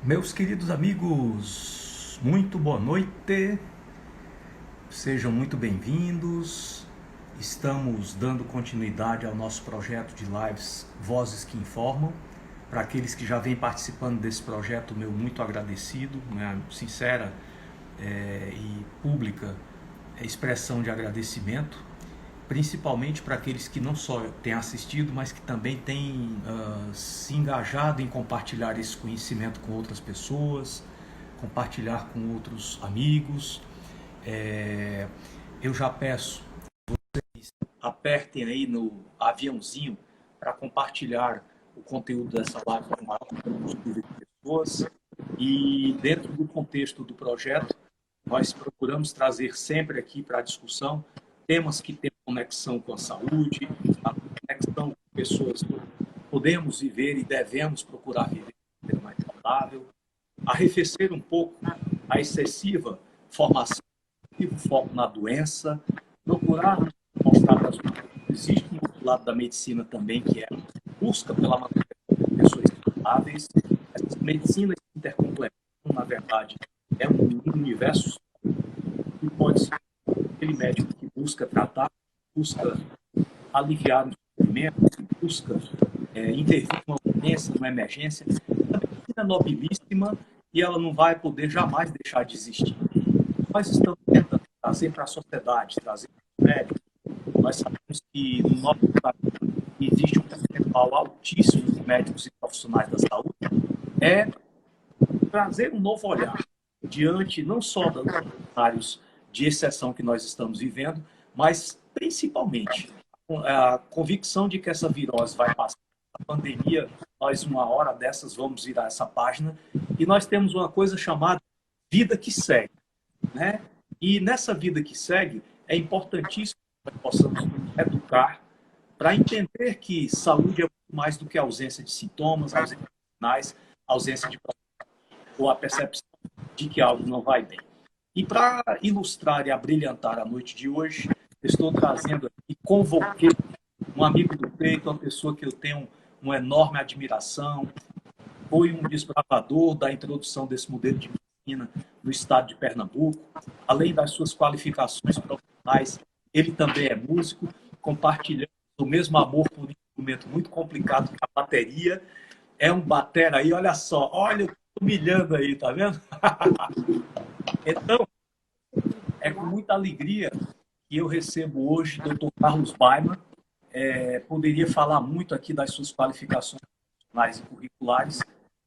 Meus queridos amigos, muito boa noite, sejam muito bem-vindos. Estamos dando continuidade ao nosso projeto de lives Vozes que Informam. Para aqueles que já vêm participando desse projeto, meu muito agradecido, minha sincera e pública expressão de agradecimento, principalmente para aqueles que não só têm assistido, mas que também têm se engajado em compartilhar esse conhecimento com outras pessoas, compartilhar com outros amigos. Eu já peço, apertem aí no aviãozinho para compartilhar o conteúdo dessa live com o maior número possível de pessoas. E dentro do contexto do projeto, nós procuramos trazer sempre aqui para a discussão temas que têm conexão com a saúde, a conexão com pessoas que podemos viver e devemos procurar viver de maneira mais saudável, arrefecer um pouco a excessiva formação, o foco na doença, procurar mostrar para as pessoas que existe um outro lado da medicina também, que é a busca pela manutenção de pessoas saudáveis. Essas medicinas se intercomplementam, na verdade, é um universo que pode ser aquele médico que busca tratar, busca aliviar o sofrimento, busca intervir numa urgência, numa emergência. A medicina é nobilíssima e ela não vai poder jamais deixar de existir. Nós estamos tentando trazer para a sociedade, trazer para os médicos. Nós sabemos que no nosso país existe um percentual altíssimo de médicos e profissionais da saúde, é trazer um novo olhar diante não só dos cenários de exceção que nós estamos vivendo, mas principalmente a convicção de que essa virose vai passar, a pandemia, nós uma hora dessas vamos virar essa página e nós temos uma coisa chamada vida que segue, né? E nessa vida que segue é importantíssimo que nós possamos educar para entender que saúde é muito mais do que ausência de sintomas, ausência de sinais, ausência de ou a percepção de que algo não vai bem. E para ilustrar e abrilhantar a noite de hoje, estou trazendo aqui, convoquei um amigo do peito, uma pessoa que eu tenho uma enorme admiração, foi um desbravador da introdução desse modelo de medicina no estado de Pernambuco, além das suas qualificações profissionais, ele também é músico, compartilhando o mesmo amor por um instrumento muito complicado que a bateria. É um batera aí, olha só, olha, eu tô humilhando aí, tá vendo? Então, é com muita alegria que eu recebo hoje o Dr. Carlos Baiman. Poderia falar muito aqui das suas qualificações profissionais e curriculares,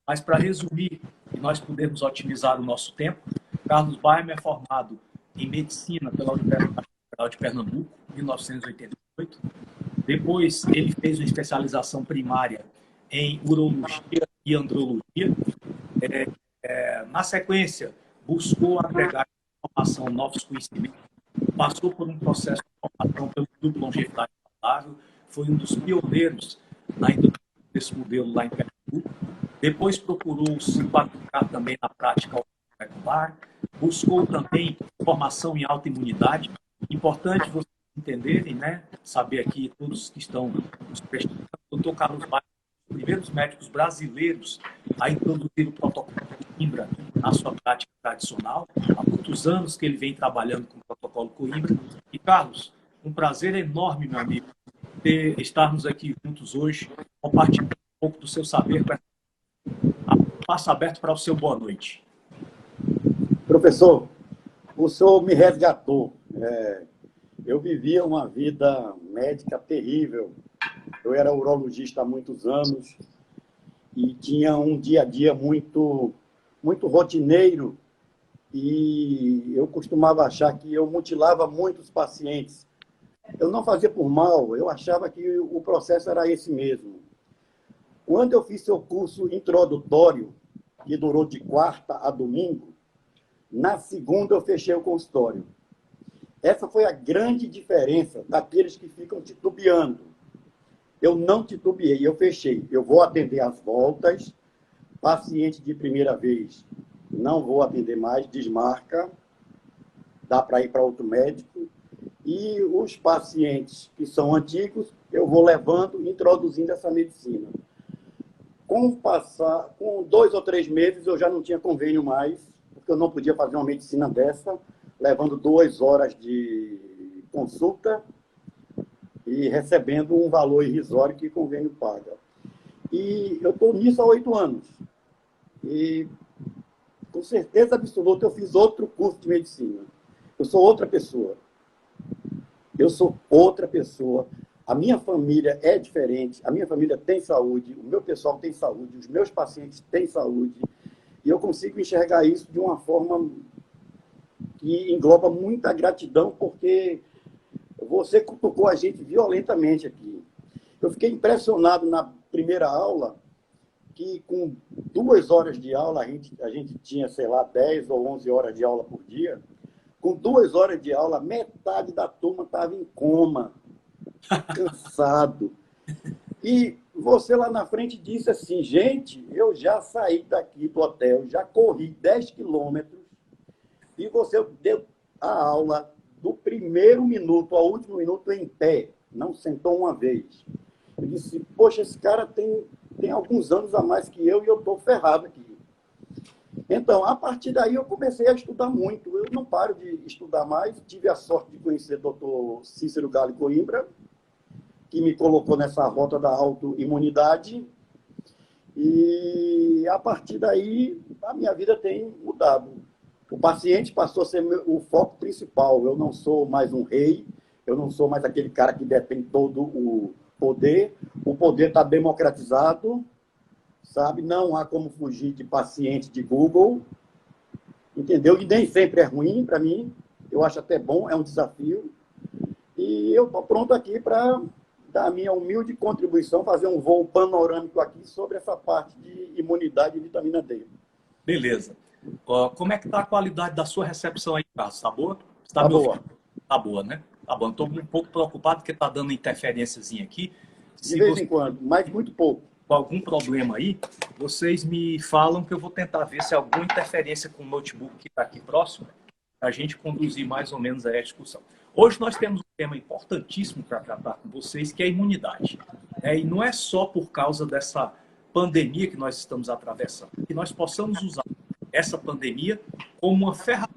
mas para resumir e nós podermos otimizar o nosso tempo, Carlos Baiman é formado em medicina pela Universidade Federal de Pernambuco, em 1988. Depois, ele fez uma especialização primária em urologia e andrologia. Na sequência, buscou agregar informação, novos conhecimentos, passou por um processo de formação pelo Grupo Longevidade Saudável, foi um dos pioneiros na introdução desse modelo lá em Pernambuco. Depois procurou se qualificar também na prática molecular, buscou também formação em autoimunidade. Importante vocês entenderem, né? Saber aqui, todos que estão nos prestigiando, o Dr. Carlos Baia, um dos primeiros médicos brasileiros a introduzir o protocolo de Coimbra na sua prática tradicional. Há muitos anos que ele vem trabalhando com o protocolo Coimbra. E, Carlos, um prazer enorme, meu amigo, estarmos aqui juntos hoje, compartilhando um pouco do seu saber. Passo aberto para o seu boa noite. Professor, o senhor me resgatou. Eu vivia uma vida médica terrível. Eu era urologista há muitos anos e tinha um dia a dia muito rotineiro e eu costumava achar que eu mutilava muitos pacientes. Eu não fazia por mal, eu achava que o processo era esse mesmo. Quando eu fiz seu curso introdutório, que durou de quarta a domingo, na segunda eu fechei o consultório. Essa foi a grande diferença daqueles que ficam titubeando. Eu não titubeei, eu fechei. Eu vou atender as voltas, paciente de primeira vez, não vou atender mais, desmarca, dá para ir para outro médico. E os pacientes que são antigos, eu vou levando, introduzindo essa medicina. com 2 ou 3 meses, eu já não tinha convênio mais, porque eu não podia fazer uma medicina dessa, levando 2 horas de consulta e recebendo um valor irrisório que o convênio paga. E eu estou nisso há 8 anos. E, com certeza absoluta, eu fiz outro curso de medicina. Eu sou outra pessoa. Eu sou outra pessoa. A minha família é diferente. A minha família tem saúde. O meu pessoal tem saúde. Os meus pacientes têm saúde. E eu consigo enxergar isso de uma forma que engloba muita gratidão, porque você cutucou a gente violentamente aqui. Eu fiquei impressionado na primeira aula, que com 2 horas de aula, a gente tinha, sei lá, 10 ou 11 horas de aula por dia. Com 2 horas de aula, metade da turma estava em coma, cansado. E você lá na frente disse assim, gente, eu já saí daqui do hotel, já corri 10 quilômetros, e você deu a aula do primeiro minuto ao último minuto em pé, não sentou uma vez. Eu disse, poxa, esse cara tem alguns anos a mais que eu e eu estou ferrado aqui. Então, a partir daí, eu comecei a estudar muito. Eu não paro de estudar mais. Tive a sorte de conhecer o Dr. Cícero Gale Coimbra, que me colocou nessa rota da autoimunidade. E, a partir daí, a minha vida tem mudado. O paciente passou a ser o foco principal. Eu não sou mais um rei, eu não sou mais aquele cara que detém todo o poder. O poder está democratizado, sabe? Não há como fugir de paciente de Google, entendeu? E nem sempre é ruim para mim, eu acho até bom, é um desafio. E eu estou pronto aqui para dar a minha humilde contribuição, fazer um voo panorâmico aqui sobre essa parte de imunidade e vitamina D. Beleza. Como é que está a qualidade da sua recepção aí, Carlos? Está boa? Tá boa. Tá boa, né? Tá bom. Estou um pouco preocupado porque está dando interferênciazinha aqui. De vez em quando, mas muito pouco. Com algum problema aí, vocês me falam que eu vou tentar ver se há alguma interferência com o notebook que está aqui próximo, para a gente conduzir mais ou menos a discussão. Hoje nós temos um tema importantíssimo para tratar com vocês, que é a imunidade. E não é só por causa dessa pandemia que nós estamos atravessando, que nós possamos usar essa pandemia como uma ferramenta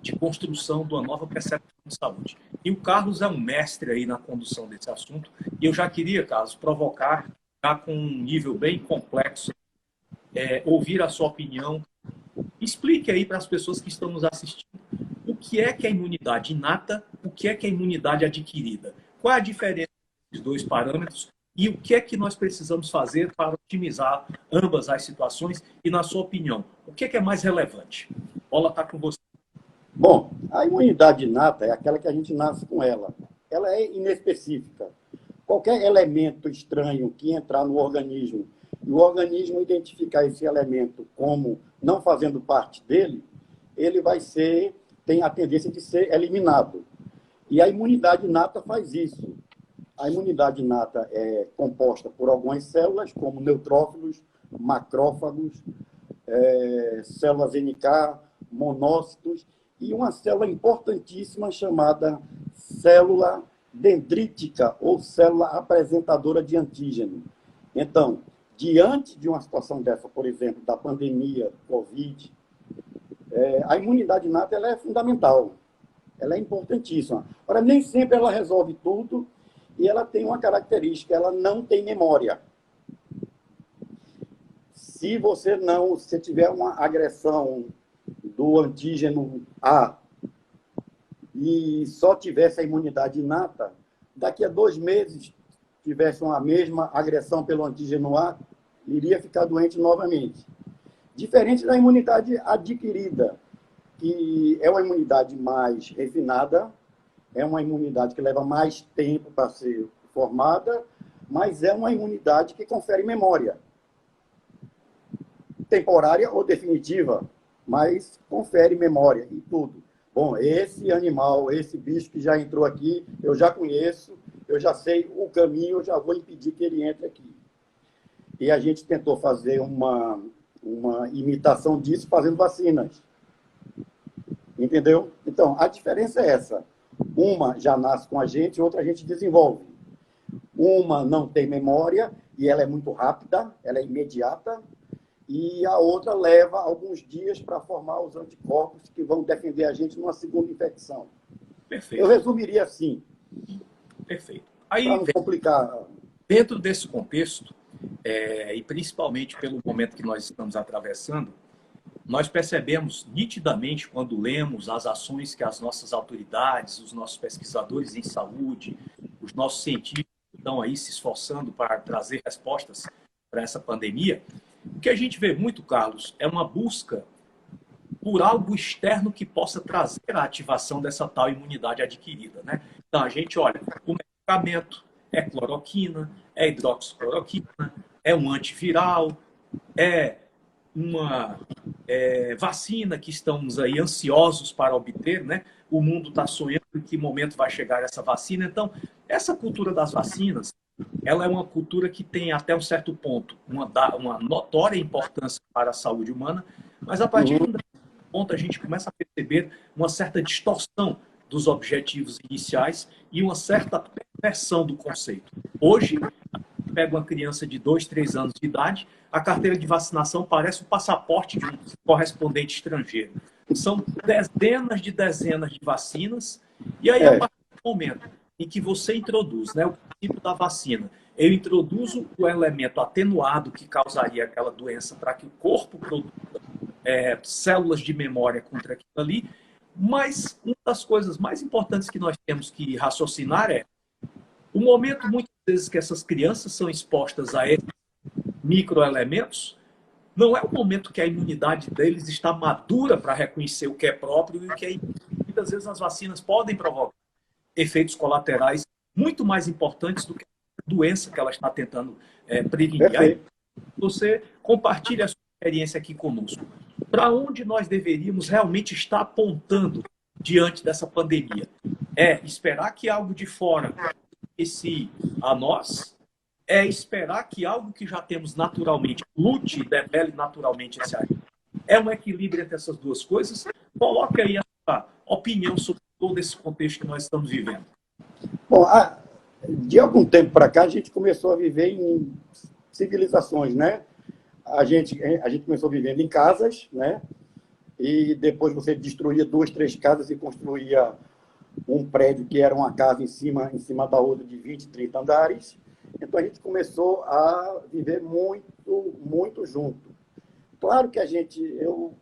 de construção de uma nova percepção de saúde. E o Carlos é um mestre aí na condução desse assunto, e eu já queria, Carlos, provocar, já com um nível bem complexo, ouvir a sua opinião. Explique aí para as pessoas que estão nos assistindo o que é a imunidade inata, o que é a imunidade adquirida. Qual é a diferença desses dois parâmetros e o que é que nós precisamos fazer para otimizar ambas as situações e, na sua opinião, o que é mais relevante? A bola está com você. Bom, a imunidade inata é aquela que a gente nasce com ela. Ela é inespecífica. Qualquer elemento estranho que entrar no organismo e o organismo identificar esse elemento como não fazendo parte dele, ele tem a tendência de ser eliminado. E a imunidade inata faz isso. A imunidade inata é composta por algumas células, como neutrófilos, macrófagos, células NK, monócitos, e uma célula importantíssima chamada célula dendrítica, ou célula apresentadora de antígeno. Então, diante de uma situação dessa, por exemplo, da pandemia, Covid, a imunidade inata ela é fundamental, ela é importantíssima. Ora, nem sempre ela resolve tudo e ela tem uma característica, ela não tem memória. Se você tiver uma agressão do antígeno A e só tivesse a imunidade inata, daqui a 2 meses tivesse a mesma agressão pelo antígeno A, iria ficar doente novamente. Diferente da imunidade adquirida, que é uma imunidade mais refinada, é uma imunidade que leva mais tempo para ser formada, mas é uma imunidade que confere memória. Temporária ou definitiva, mas confere memória e tudo. Bom, esse animal, esse bicho que já entrou aqui, eu já conheço, eu já sei o caminho, eu já vou impedir que ele entre aqui. E a gente tentou fazer uma imitação disso fazendo vacinas. Entendeu? Então, a diferença é essa. Uma já nasce com a gente, outra a gente desenvolve. Uma não tem memória e ela é muito rápida, ela é imediata, e a outra leva alguns dias para formar os anticorpos que vão defender a gente numa segunda infecção. Perfeito. Eu resumiria assim. Perfeito. Aí, para não complicar. dentro desse contexto, e principalmente pelo momento que nós estamos atravessando, nós percebemos nitidamente, quando lemos as ações que as nossas autoridades, os nossos pesquisadores em saúde, os nossos cientistas estão aí se esforçando para trazer respostas para essa pandemia, o que a gente vê muito, Carlos, é uma busca por algo externo que possa trazer a ativação dessa tal imunidade adquirida, né? Então, a gente olha, o medicamento é cloroquina, é hidroxicloroquina, é um antiviral, é uma vacina que estamos aí ansiosos para obter, né? O mundo está sonhando em que momento vai chegar essa vacina. Então, essa cultura das vacinas, ela é uma cultura que tem até um certo ponto uma notória importância para a saúde humana, mas a partir de um ponto a gente começa a perceber uma certa distorção dos objetivos iniciais e uma certa perversão do conceito. Hoje, pega uma criança de 2, 3 anos de idade, a carteira de vacinação parece o passaporte de um correspondente estrangeiro. São dezenas de vacinas, e aí, a partir do momento em que você introduz, né, o princípio da vacina, eu introduzo o elemento atenuado que causaria aquela doença para que o corpo produza células de memória contra aquilo ali, mas uma das coisas mais importantes que nós temos que raciocinar é o momento, muitas vezes, que essas crianças são expostas a esses microelementos, não é o momento que a imunidade deles está madura para reconhecer o que é próprio e o que é inimigo. Muitas vezes as vacinas podem provocar efeitos colaterais muito mais importantes do que a doença que ela está tentando prevenir. Aí você compartilha a sua experiência aqui conosco. Para onde nós deveríamos realmente estar apontando diante dessa pandemia? É esperar que algo de fora esse a nós, é esperar que algo que já temos naturalmente lute e debele naturalmente esse agente. É um equilíbrio entre essas duas coisas. Coloque aí a sua opinião sobre todo esse contexto que nós estamos vivendo. Bom, de algum tempo para cá, a gente começou a viver em civilizações, né? A gente começou vivendo em casas, né? E depois você destruía 2, 3 casas e construía um prédio que era uma casa em cima da outra de 20, 30 andares. Então a gente começou a viver muito, muito junto. Claro que eu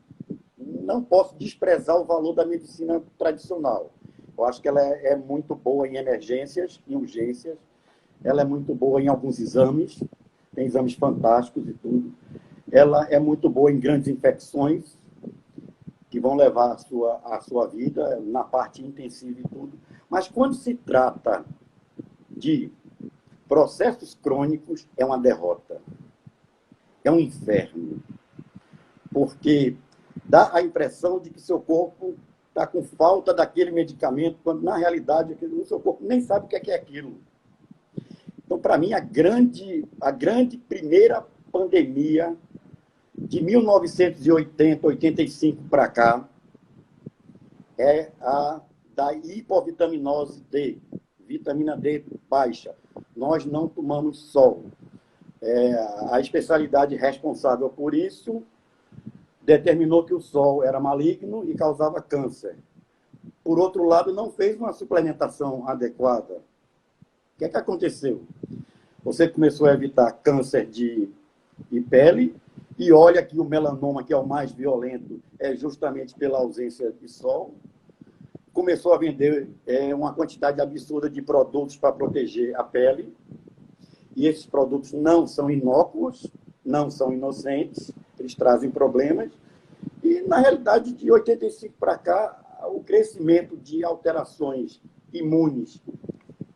não posso desprezar o valor da medicina tradicional. Eu acho que ela é muito boa em emergências, em urgências. Ela é muito boa em alguns exames, tem exames fantásticos e tudo. Ela é muito boa em grandes infecções, que vão levar a sua vida na parte intensiva e tudo. Mas quando se trata de processos crônicos, é uma derrota. É um inferno. Porque dá a impressão de que seu corpo está com falta daquele medicamento, quando, na realidade, o seu corpo nem sabe o que é aquilo. Então, para mim, a grande primeira pandemia de 1980, 85 para cá, é a da hipovitaminose D, vitamina D baixa. Nós não tomamos sol. A especialidade responsável por isso determinou que o sol era maligno e causava câncer. Por outro lado, não fez uma suplementação adequada. O que aconteceu? Você começou a evitar câncer de pele, e olha que o melanoma, que é o mais violento, é justamente pela ausência de sol. Começou a vender uma quantidade absurda de produtos para proteger a pele. E esses produtos não são inócuos, não são inocentes, eles trazem problemas. E, na realidade, de 85 para cá, o crescimento de alterações imunes,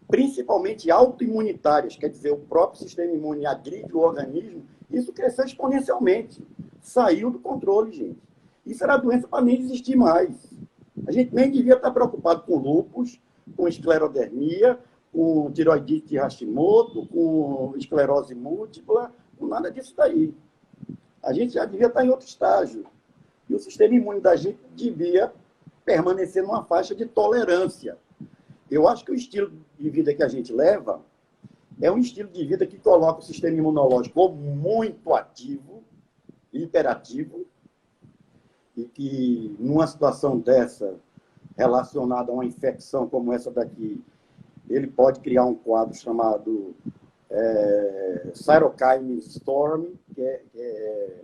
principalmente autoimunitárias, quer dizer, o próprio sistema imune agride o organismo, isso cresceu exponencialmente. Saiu do controle, gente. Isso era doença para nem existir mais. A gente nem devia estar preocupado com lúpus, com esclerodermia, com tiroidite de Hashimoto, com esclerose múltipla, com nada disso daí. A gente já devia estar em outro estágio. E o sistema imune da gente devia permanecer numa faixa de tolerância. Eu acho que o estilo de vida que a gente leva, É um estilo de vida que coloca o sistema imunológico muito ativo, hiperativo, e que, numa situação dessa, relacionada a uma infecção como essa daqui, ele pode criar um quadro chamado cytokine storm, que é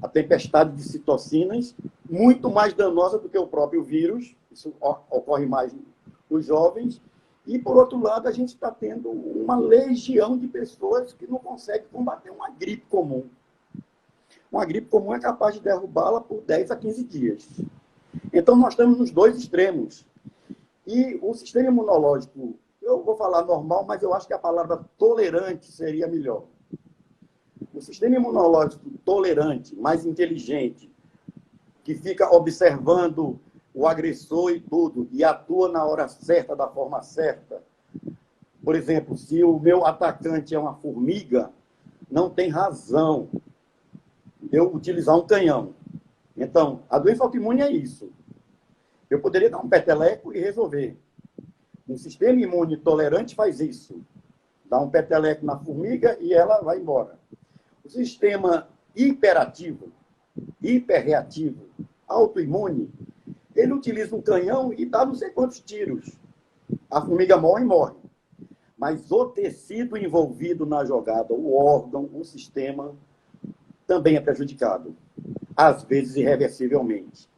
a tempestade de citocinas, muito mais danosa do que o próprio vírus. Isso ocorre mais nos jovens. E, por outro lado, a gente está tendo uma legião de pessoas que não conseguem combater uma gripe comum. Uma gripe comum é capaz de derrubá-la por 10 a 15 dias. Então, nós estamos nos dois extremos. E o sistema imunológico, eu vou falar normal, mas eu acho que a palavra tolerante seria melhor. O sistema imunológico tolerante, mais inteligente, que fica observando o agressor e tudo, e atua na hora certa, da forma certa. Por exemplo, se o meu atacante é uma formiga, não tem razão de eu utilizar um canhão. Então, a doença autoimune é isso. Eu poderia dar um peteleco e resolver. Um sistema imune tolerante faz isso. Dá um peteleco na formiga e ela vai embora. O sistema hiperativo, hiperreativo, autoimune, ele utiliza um canhão e dá não sei quantos tiros. A formiga morre e morre. Mas o tecido envolvido na jogada, o órgão, o sistema, também é prejudicado. Às vezes irreversivelmente.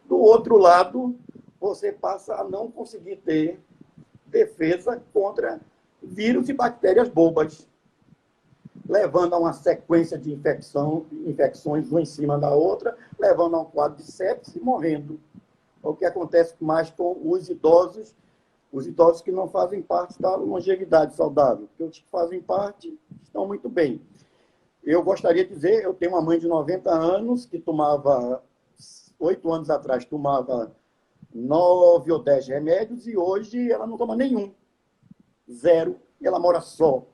Do outro lado, você passa a não conseguir ter defesa contra vírus e bactérias bobas, levando a uma sequência de infecções uma em cima da outra, levando a um quadro de sepsis e morrendo. É o que acontece mais com os idosos que não fazem parte da longevidade saudável, porque os que fazem parte estão muito bem. Eu gostaria de dizer, eu tenho uma mãe de 90 anos que tomava, 8 anos atrás, tomava 9 ou 10 remédios e hoje ela não toma nenhum. 0. E ela mora só.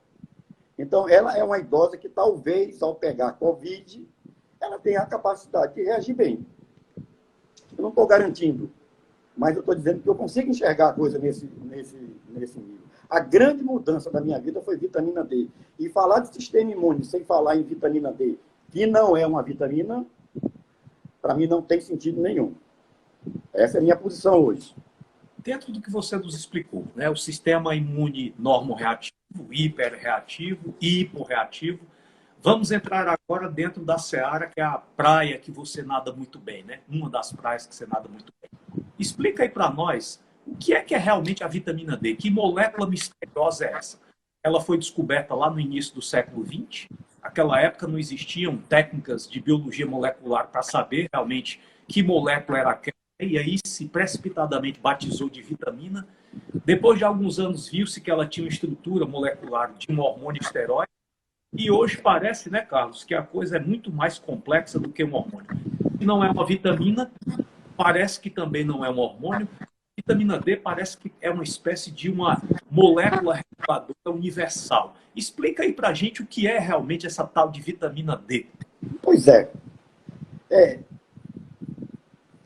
Então, ela é uma idosa que talvez, ao pegar Covid, ela tenha a capacidade de reagir bem. Eu não estou garantindo, mas eu estou dizendo que eu consigo enxergar a coisa nesse nível. A grande mudança da minha vida foi vitamina D. E falar de sistema imune sem falar em vitamina D, que não é uma vitamina, para mim não tem sentido nenhum. Essa é a minha posição hoje. Dentro do que você nos explicou, né, o sistema imune normoreativo, hiperreativo, hiporreativo, vamos entrar agora dentro da seara, que é a praia que você nada muito bem, né? Uma das praias que você nada muito bem. Explica aí para nós o que é realmente a vitamina D, que molécula misteriosa é essa? Ela foi descoberta lá no início do século XX, naquela época não existiam técnicas de biologia molecular para saber realmente que molécula era aquela, e aí se precipitadamente batizou de vitamina. Depois de alguns anos viu-se que ela tinha uma estrutura molecular de um hormônio esteroide, e hoje parece, né, Carlos, que a coisa é muito mais complexa do que um hormônio. Se não é uma vitamina, parece que também não é um hormônio. Vitamina D parece que é uma espécie de uma molécula reguladora universal. Explica aí pra gente o que é realmente essa tal de vitamina D. Pois é.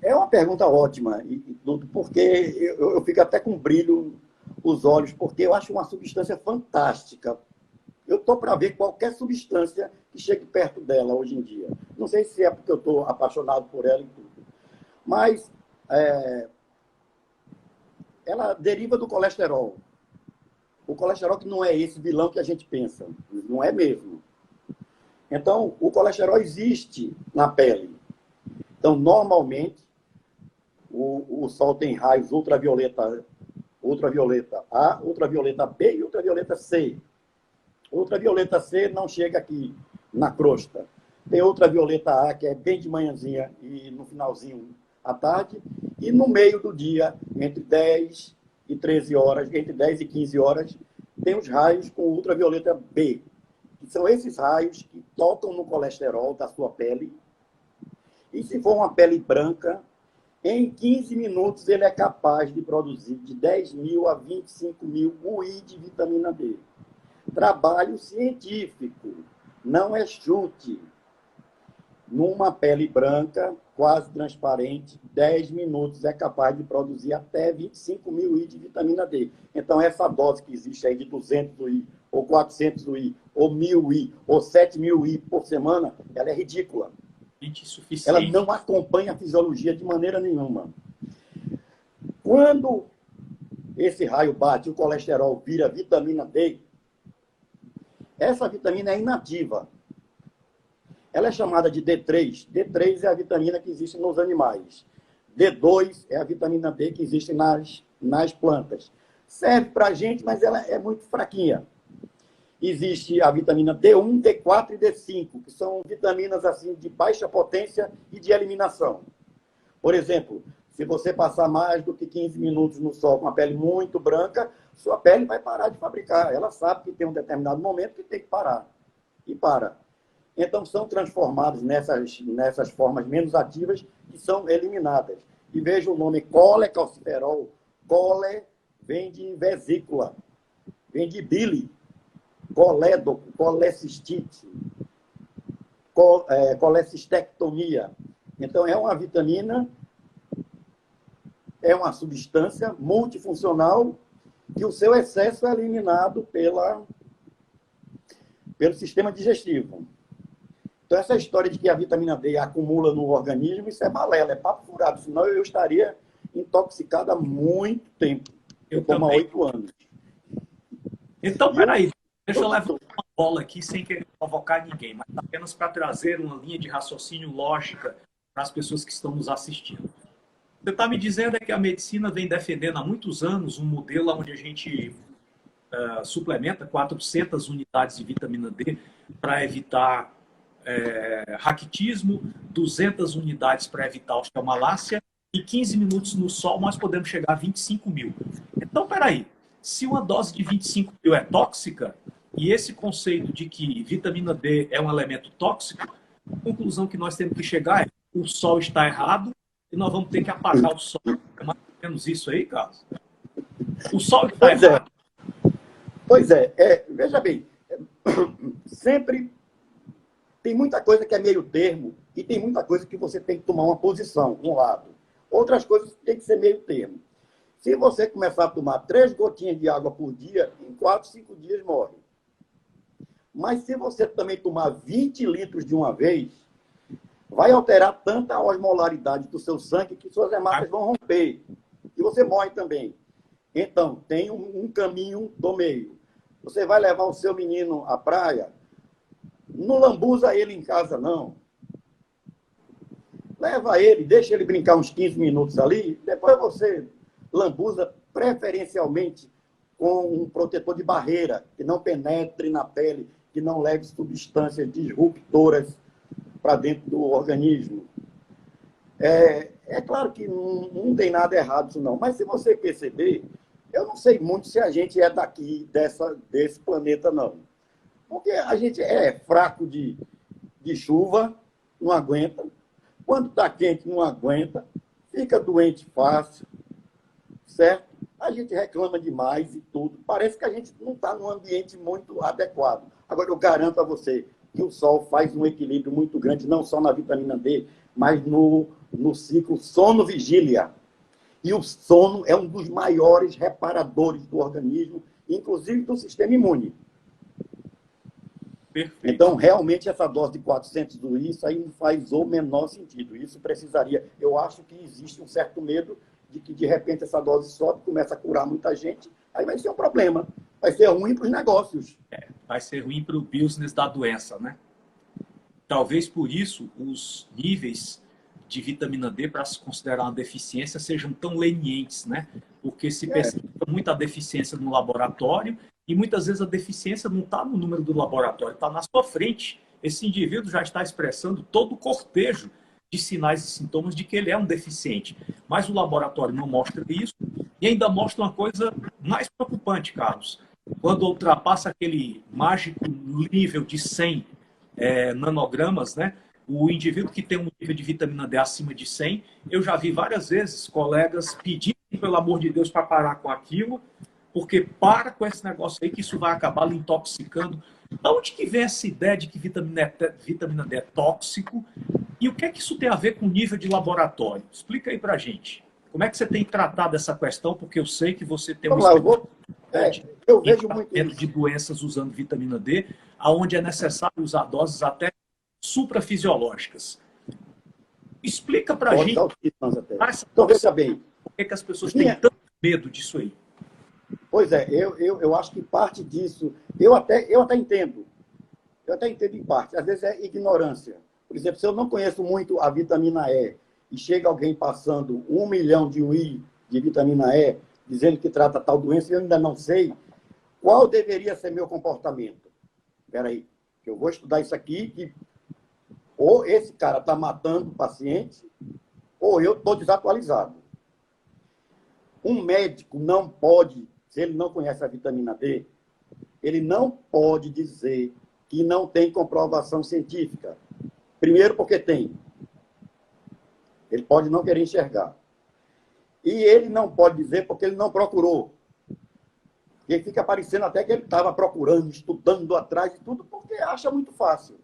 É uma pergunta ótima, porque eu fico até com brilho os olhos, porque eu acho uma substância fantástica. Eu estou para ver qualquer substância que chegue perto dela hoje em dia. Não sei se é porque eu estou apaixonado por ela e tudo. Mas ela deriva do colesterol. O colesterol que não é esse vilão que a gente pensa. Não é mesmo. Então, o colesterol existe na pele. Então, normalmente, o sol tem raios ultravioleta A, ultravioleta B e ultravioleta C. Ultravioleta C não chega aqui na crosta. Tem ultravioleta A, que é bem de manhãzinha e no finalzinho à tarde. E no meio do dia, entre 10 e 13 horas, entre 10 e 15 horas, tem os raios com ultravioleta B, que são esses raios que tocam no colesterol da sua pele. E se for uma pele branca, em 15 minutos ele é capaz de produzir de 10.000 a 25.000 UI de vitamina D. Trabalho científico, não é chute. numa pele branca, quase transparente, 10 minutos é capaz de produzir até 25 mil I de vitamina D. Então, essa dose que existe aí de 200 UI, ou 400 UI, ou 1000 I, ou 7000 I por semana, ela é ridícula. Ela não acompanha a fisiologia de maneira nenhuma. Quando esse raio bate, o colesterol vira vitamina D, essa vitamina é inativa. Ela é chamada de D3. D3 é a vitamina que existe nos animais. D2 é a vitamina D que existe nas plantas. Serve para a gente, mas ela é muito fraquinha. Existe a vitamina D1, D4 e D5, que são vitaminas assim, de baixa potência e de eliminação. Por exemplo, se você passar mais do que 15 minutos no sol com a pele muito branca, sua pele vai parar de fabricar. Ela sabe que tem um determinado momento que tem que parar. E para. Então, são transformados nessas formas menos ativas que são eliminadas. E veja o nome colecalciferol. Cole vem de vesícula, vem de bile. Colédoco, colecistite, colecistectomia. Então, é uma vitamina, é uma substância multifuncional que o seu excesso é eliminado pelo sistema digestivo. Então, essa história de que a vitamina D acumula no organismo, isso é balela, é papo furado, senão eu estaria intoxicado há muito tempo. Eu tomo há 8 anos. Então, peraí, deixa eu levar uma bola aqui sem querer provocar ninguém, mas apenas para trazer uma linha de raciocínio lógica para as pessoas que estão nos assistindo. Você está me dizendo que a medicina vem defendendo há muitos anos um modelo onde a gente suplementa 400 unidades de vitamina D para evitar raquitismo, 200 unidades para evitar osteomalácia e 15 minutos no sol nós podemos chegar a 25 mil. Então, peraí, se uma dose de 25 mil é tóxica, e esse conceito de que vitamina D é um elemento tóxico, a conclusão que nós temos que chegar é que o sol está errado e nós vamos ter que apagar o sol. É mais ou menos isso aí, Carlos? O sol está errado. Pois é, veja bem, sempre tem muita coisa que é meio termo e tem muita coisa que você tem que tomar uma posição, um lado. Outras coisas tem que ser meio termo. Se você começar a tomar 3 gotinhas de água por dia, em 4, 5 dias morre. Mas se você também tomar 20 litros de uma vez, vai alterar tanta osmolaridade do seu sangue que suas hemácias vão romper. E você morre também. Então, tem um caminho do meio. Você vai levar o seu menino à praia, não lambuza ele em casa, não. Leva ele, deixa ele brincar uns 15 minutos ali, depois você lambuza preferencialmente com um protetor de barreira, que não penetre na pele, que não leve substâncias disruptoras para dentro do organismo. É claro que não tem nada errado isso não, mas se você perceber, eu não sei muito se a gente é daqui, desse planeta, não. Porque a gente é fraco de chuva, não aguenta. Quando está quente, não aguenta. Fica doente fácil, certo? A gente reclama demais e tudo. Parece que a gente não está num ambiente muito adequado. Agora, eu garanto a você que o sol faz um equilíbrio muito grande, não só na vitamina D, mas no ciclo sono-vigília. E o sono é um dos maiores reparadores do organismo, inclusive do sistema imune. Perfeito. Então, realmente, essa dose de 400 do isso aí não faz o menor sentido. Isso precisaria... Eu acho que existe um certo medo de que, de repente, essa dose sobe, começa a curar muita gente, aí vai ser um problema. Vai ser ruim para os negócios. Vai ser ruim para o business da doença, né? Talvez por isso os níveis de vitamina D para se considerar uma deficiência sejam tão lenientes, né? Porque se pesquisa muita deficiência no laboratório e muitas vezes a deficiência não está no número do laboratório, está na sua frente. Esse indivíduo já está expressando todo o cortejo de sinais e sintomas de que ele é um deficiente. Mas o laboratório não mostra isso e ainda mostra uma coisa mais preocupante, Carlos. Quando ultrapassa aquele mágico nível de 100 nanogramas, né? O indivíduo que tem um nível de vitamina D acima de 100, eu já vi várias vezes colegas pedindo, pelo amor de Deus, para parar com aquilo, porque para com esse negócio aí que isso vai acabar lhe intoxicando. De onde que vem essa ideia de que vitamina D é tóxico? E o que é que isso tem a ver com o nível de laboratório? Explica aí pra gente. Como é que você tem tratado essa questão? Porque eu sei que você tem uma Vamos lá, eu em vejo muito tratamento de isso. doenças usando vitamina D, aonde é necessário usar doses até suprafisiológicas. Explica pra Doses gente altíssimas até. essa Então, tóxica, veja bem, por que as pessoas têm minha, tanto medo disso aí. pois é, eu acho que parte disso, eu até entendo. Eu até entendo em parte. Às vezes é ignorância. Por exemplo, se eu não conheço muito a vitamina E e chega alguém passando 1 milhão de UI de vitamina E, dizendo que trata tal doença, e eu ainda não sei, qual deveria ser meu comportamento? Espera aí, que eu vou estudar isso aqui, que ou esse cara está matando o paciente, ou eu estou desatualizado. Um médico não pode, se ele não conhece a vitamina D, ele não pode dizer que não tem comprovação científica. Primeiro, porque tem. Ele pode não querer enxergar. E ele não pode dizer porque ele não procurou. Ele fica parecendo até que ele estava procurando, estudando atrás de tudo, porque acha muito fácil.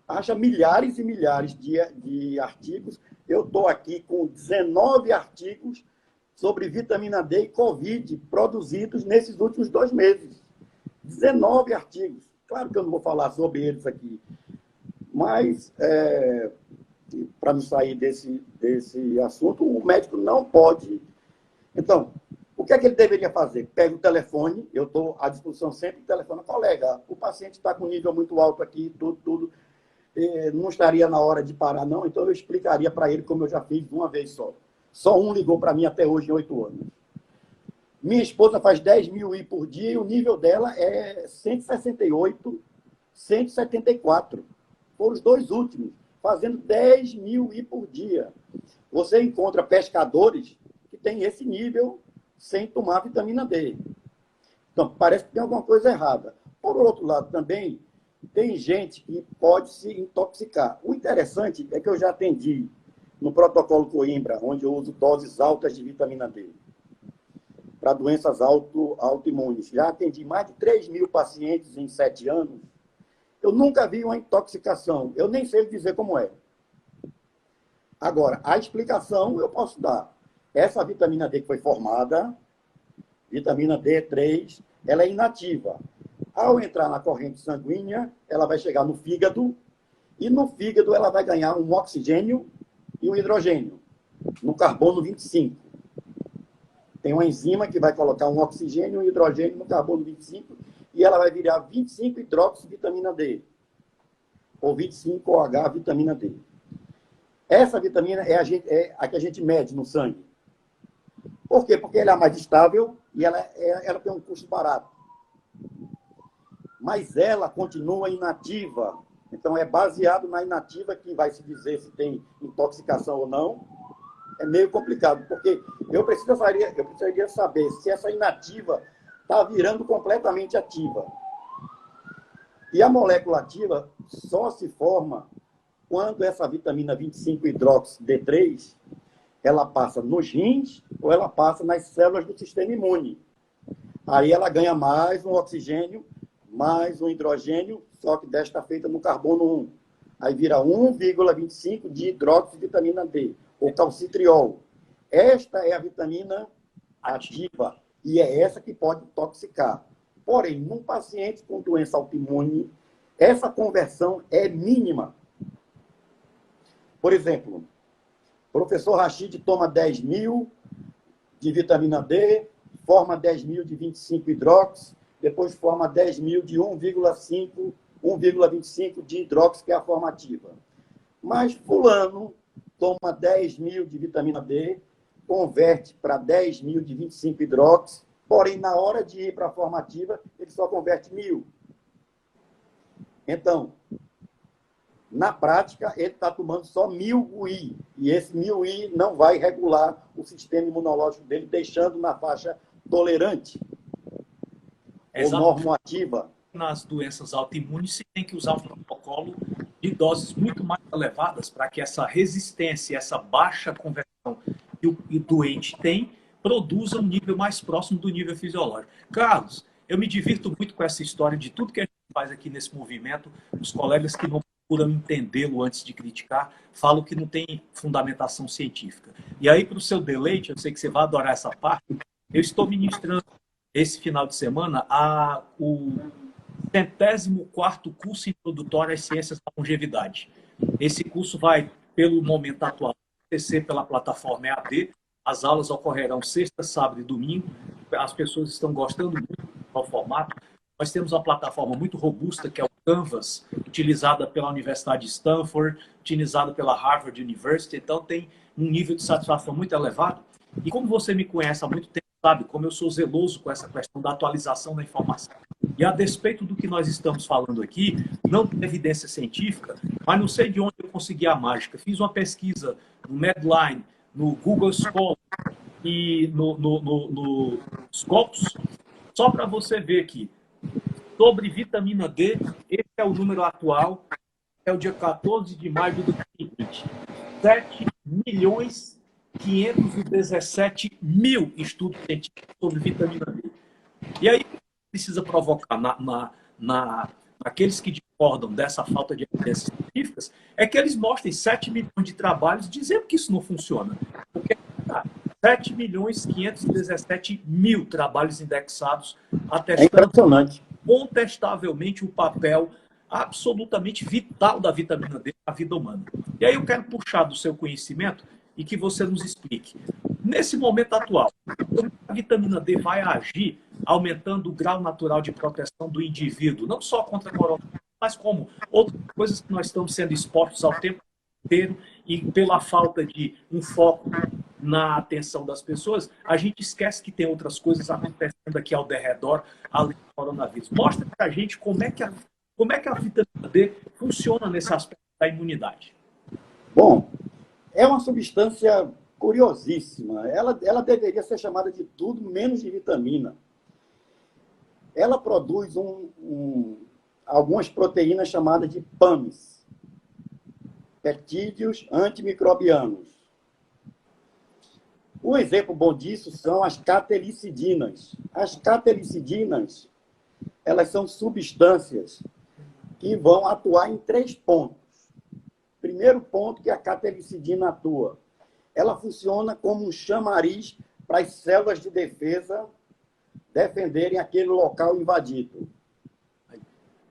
Acha milhares e milhares de artigos. Eu estou aqui com 19 artigos sobre vitamina D e Covid produzidos nesses últimos 2 meses. 19 artigos. Claro que eu não vou falar sobre eles aqui, mas, para não sair desse assunto, o médico não pode. Então, o que é que ele deveria fazer? Pega o telefone, eu estou à disposição sempre do telefone, colega, o paciente está com nível muito alto aqui, tudo, não estaria na hora de parar, não, então eu explicaria para ele como eu já fiz uma vez só. Só um ligou para mim até hoje, em 8 anos. Minha esposa faz 10.000 I por dia e o nível dela é 168, 174. Foram os 2 últimos, fazendo 10.000 I por dia. Você encontra pescadores que têm esse nível sem tomar vitamina D. Então, parece que tem alguma coisa errada. Por outro lado, também, tem gente que pode se intoxicar. O interessante é que eu já atendi no protocolo Coimbra, onde eu uso doses altas de vitamina D para doenças autoimunes. Já atendi mais de 3.000 pacientes em 7 anos. Eu nunca vi uma intoxicação. Eu nem sei dizer como é. Agora, a explicação eu posso dar. Essa vitamina D que foi formada, vitamina D3, ela é inativa. Ao entrar na corrente sanguínea, ela vai chegar no fígado, e no fígado ela vai ganhar um oxigênio e um hidrogênio, no carbono 25. Tem uma enzima que vai colocar um oxigênio e um hidrogênio no carbono 25, e ela vai virar 25-hidroxivitamina D, ou 25-OH vitamina D. Essa vitamina é a que a gente mede no sangue. Por quê? Porque ela é mais estável e ela tem um custo barato. Mas ela continua inativa. Então, é baseado na inativa que vai se dizer se tem intoxicação ou não. É meio complicado, porque eu precisaria saber se essa inativa está virando completamente ativa. E a molécula ativa só se forma quando essa vitamina 25-hidroxi-D3 ela passa nos rins ou ela passa nas células do sistema imune. Aí ela ganha mais um oxigênio, mais um hidrogênio, só que desta feita no carbono 1. Aí vira 1,25 de hidroxivitamina D, ou calcitriol. Esta é a vitamina ativa, e é essa que pode intoxicar. Porém, num paciente com doença autoimune, essa conversão é mínima. Por exemplo, o professor Rachid toma 10.000 de vitamina D, forma 10.000 de 25-hidrox, depois forma 10.000 de 1,25 de hidrox, que é a forma ativa. Mas fulano toma 10.000 de vitamina D, converte para 10.000 de 25-hidrox, porém, na hora de ir para a forma ativa, ele só converte 1.000. Então, na prática, ele está tomando só 1.000 UI. E esse 1.000 UI não vai regular o sistema imunológico dele, deixando na faixa tolerante ou normoativa. Nas doenças autoimunes, se tem que usar um protocolo de doses muito mais elevadas para que essa resistência, essa baixa conversão que o doente tem, produza um nível mais próximo do nível fisiológico. Carlos, eu me divirto muito com essa história de tudo que a gente faz aqui nesse movimento. Os colegas que não procuram entendê-lo antes de criticar, falam que não tem fundamentação científica. E aí, para o seu deleite, eu sei que você vai adorar essa parte, eu estou ministrando esse final de semana o 104º curso introdutório às ciências da longevidade. Esse curso vai, pelo momento atual, acontecer pela plataforma EAD. As aulas ocorrerão sexta, sábado e domingo. As pessoas estão gostando muito do formato. Nós temos uma plataforma muito robusta, que é o Canvas, utilizada pela Universidade de Stanford, utilizada pela Harvard University. Então, tem um nível de satisfação muito elevado. E como você me conhece há muito tempo, sabe como eu sou zeloso com essa questão da atualização da informação. E a despeito do que nós estamos falando aqui, não tem evidência científica, mas não sei de onde eu consegui a mágica. Fiz uma pesquisa no Medline, no Google Scholar e no Scopus, só para você ver aqui. Sobre vitamina D, esse é o número atual, é o dia 14 de maio de 2020. 7.517.000 estudos científicos sobre vitamina D. E aí, precisa provocar naqueles que discordam dessa falta de evidências científicas, é que eles mostrem 7 milhões de trabalhos dizendo que isso não funciona. Porque 7.517.000 trabalhos indexados atestando impressionante. Contestavelmente o papel absolutamente vital da vitamina D na vida humana. E aí eu quero puxar do seu conhecimento e que você nos explique. Nesse momento atual, como a vitamina D vai agir aumentando o grau natural de proteção do indivíduo, não só contra a coronavírus, mas como outras coisas que nós estamos sendo expostos ao tempo inteiro e pela falta de um foco na atenção das pessoas, a gente esquece que tem outras coisas acontecendo aqui ao derredor, além do coronavírus. Mostra pra gente como é que a vitamina D funciona nesse aspecto da imunidade. Bom, é uma substância curiosíssima. Ela deveria ser chamada de tudo menos de vitamina. Ela produz algumas proteínas chamadas de PAMs, peptídeos antimicrobianos. Um exemplo bom disso são as catelicidinas. As catelicidinas, elas são substâncias que vão atuar em 3 pontos. Primeiro ponto que a catelicidina atua. Ela funciona como um chamariz para as células de defesa defenderem aquele local invadido.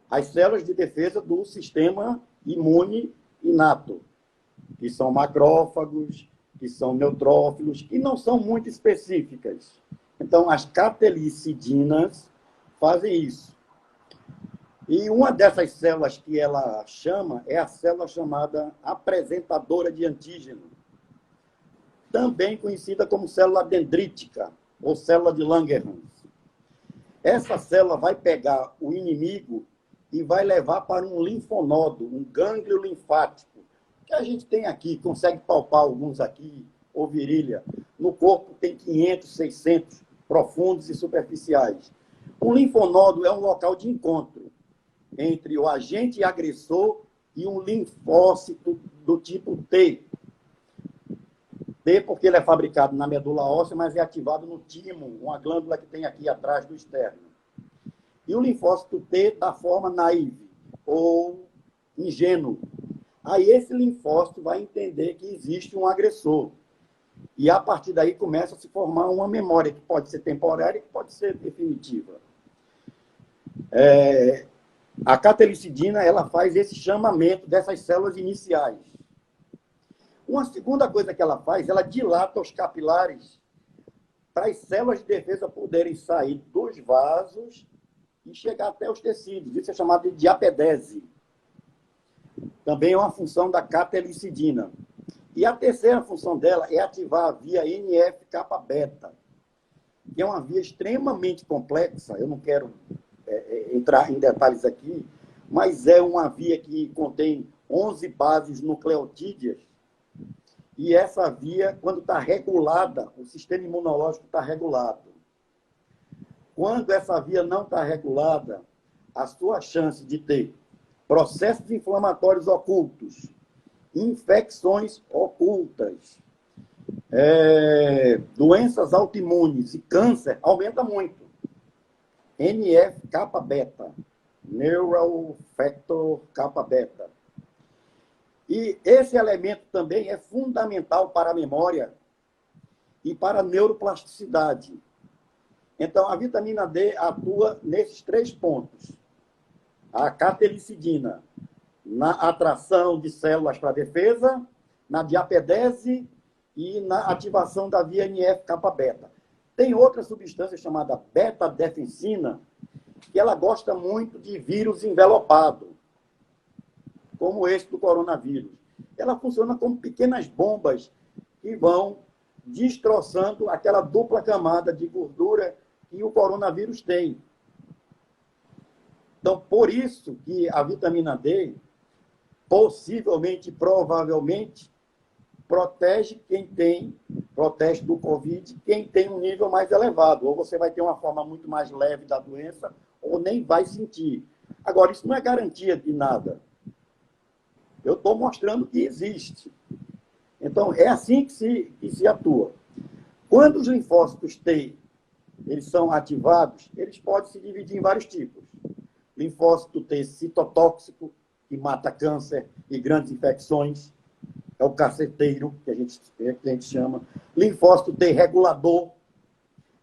As células de defesa do sistema imune inato, que são macrófagos, que são neutrófilos, que não são muito específicas. Então, as catelicidinas fazem isso. E uma dessas células que ela chama é a célula chamada apresentadora de antígeno, também conhecida como célula dendrítica, ou célula de Langerhans. Essa célula vai pegar o inimigo e vai levar para um linfonodo, um gânglio linfático, que a gente tem aqui, consegue palpar alguns aqui, ou virilha. No corpo tem 500, 600, profundos e superficiais. Um linfonodo é um local de encontro entre o agente agressor e um linfócito do tipo T. T porque ele é fabricado na medula óssea, mas é ativado no timo, uma glândula que tem aqui atrás do externo. E o linfócito T da forma naive, ou ingênuo. Aí esse linfócito vai entender que existe um agressor. E a partir daí começa a se formar uma memória, que pode ser temporária e que pode ser definitiva. A catelicidina, ela faz esse chamamento dessas células iniciais. Uma segunda coisa que ela faz, ela dilata os capilares para as células de defesa poderem sair dos vasos e chegar até os tecidos. Isso é chamado de diapedese. Também é uma função da catelicidina. E a terceira função dela é ativar a via NF-kappa-beta, que é uma via extremamente complexa. Eu não quero entrar em detalhes aqui, mas é uma via que contém 11 bases nucleotídeas. E essa via, quando está regulada, o sistema imunológico está regulado. Quando essa via não está regulada, a sua chance de ter processos inflamatórios ocultos, infecções ocultas Doenças autoimunes e câncer aumenta muito. NF-kappa-beta, Neural Factor kappa-beta. E esse elemento também é fundamental para a memória e para a neuroplasticidade. Então, a vitamina D atua nesses 3 pontos. A catelicidina, na atração de células para defesa, na diapedese e na ativação da via NF-kappa-beta. Tem outra substância chamada beta-defensina, que ela gosta muito de vírus envelopado, como esse do coronavírus. Ela funciona como pequenas bombas que vão destroçando aquela dupla camada de gordura que o coronavírus tem. Então, por isso que a vitamina D, possivelmente, provavelmente, protege do Covid, quem tem um nível mais elevado. Ou você vai ter uma forma muito mais leve da doença, ou nem vai sentir. Agora, isso não é garantia de nada. Eu estou mostrando que existe. Então, é assim que se atua. Quando os linfócitos T eles são ativados, eles podem se dividir em vários tipos. Linfócito T citotóxico, que mata câncer e grandes infecções, é o caceteiro, que a gente chama. Linfócito T regulador,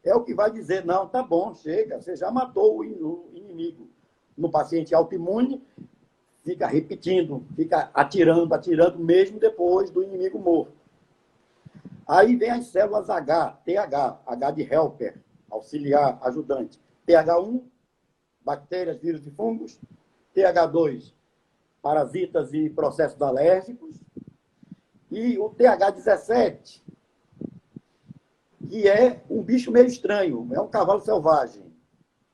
é o que vai dizer, não, tá bom, chega, você já matou o inimigo. No paciente autoimune, fica repetindo, fica atirando, mesmo depois do inimigo morto. Aí vem as células TH, H de helper, auxiliar, ajudante. TH1, bactérias, vírus e fungos. TH2, parasitas e processos alérgicos. E o TH17, que é um bicho meio estranho, é um cavalo selvagem.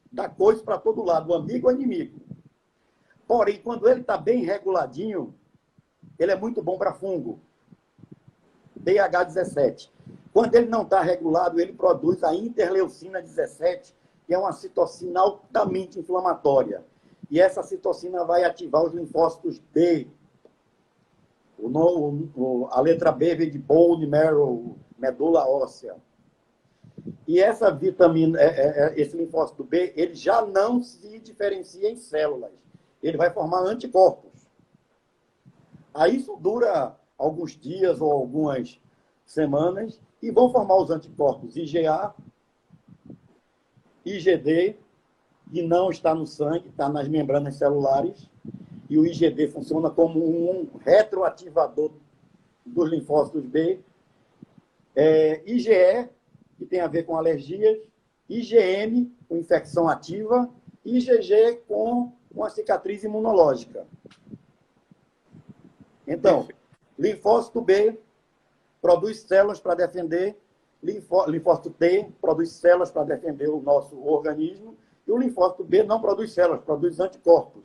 Dá coisa para todo lado, o amigo ou inimigo. Porém, quando ele está bem reguladinho, ele é muito bom para fungo. TH17. Quando ele não está regulado, ele produz a interleucina 17, que é uma citocina altamente inflamatória. E essa citocina vai ativar os linfócitos B. A letra B vem de bone marrow, medula óssea. E essa vitamina, esse linfócito B, ele já não se diferencia em células. Ele vai formar anticorpos. Aí isso dura alguns dias ou algumas semanas e vão formar os anticorpos IgA, IgD, que não está no sangue, está nas membranas celulares, e o IgD funciona como um retroativador dos linfócitos B, IgE, que tem a ver com alergias, IgM, com infecção ativa, e IgG, com uma cicatriz imunológica. Então, linfócito B produz células para defender, linfócito T produz células para defender o nosso organismo, e o linfócito B não produz células, produz anticorpos.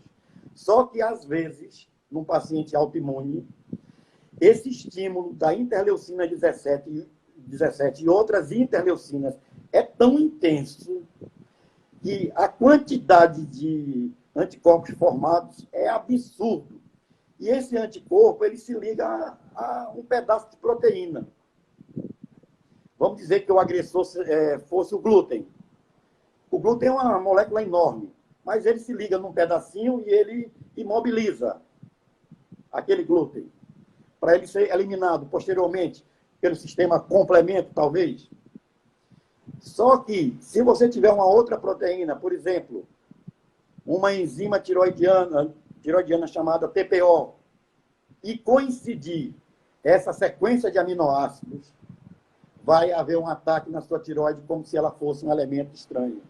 Só que, às vezes, num paciente autoimune, esse estímulo da interleucina 17 e outras interleucinas é tão intenso que a quantidade de anticorpos formados é absurdo. E esse anticorpo, ele se liga a um pedaço de proteína. Vamos dizer que o agressor fosse o glúten. O glúten é uma molécula enorme, mas ele se liga num pedacinho e ele imobiliza aquele glúten, para ele ser eliminado posteriormente pelo sistema complemento, talvez. Só que, se você tiver uma outra proteína, por exemplo, uma enzima tiroidiana chamada TPO, e coincidir essa sequência de aminoácidos, vai haver um ataque na sua tiroide como se ela fosse um elemento estranho.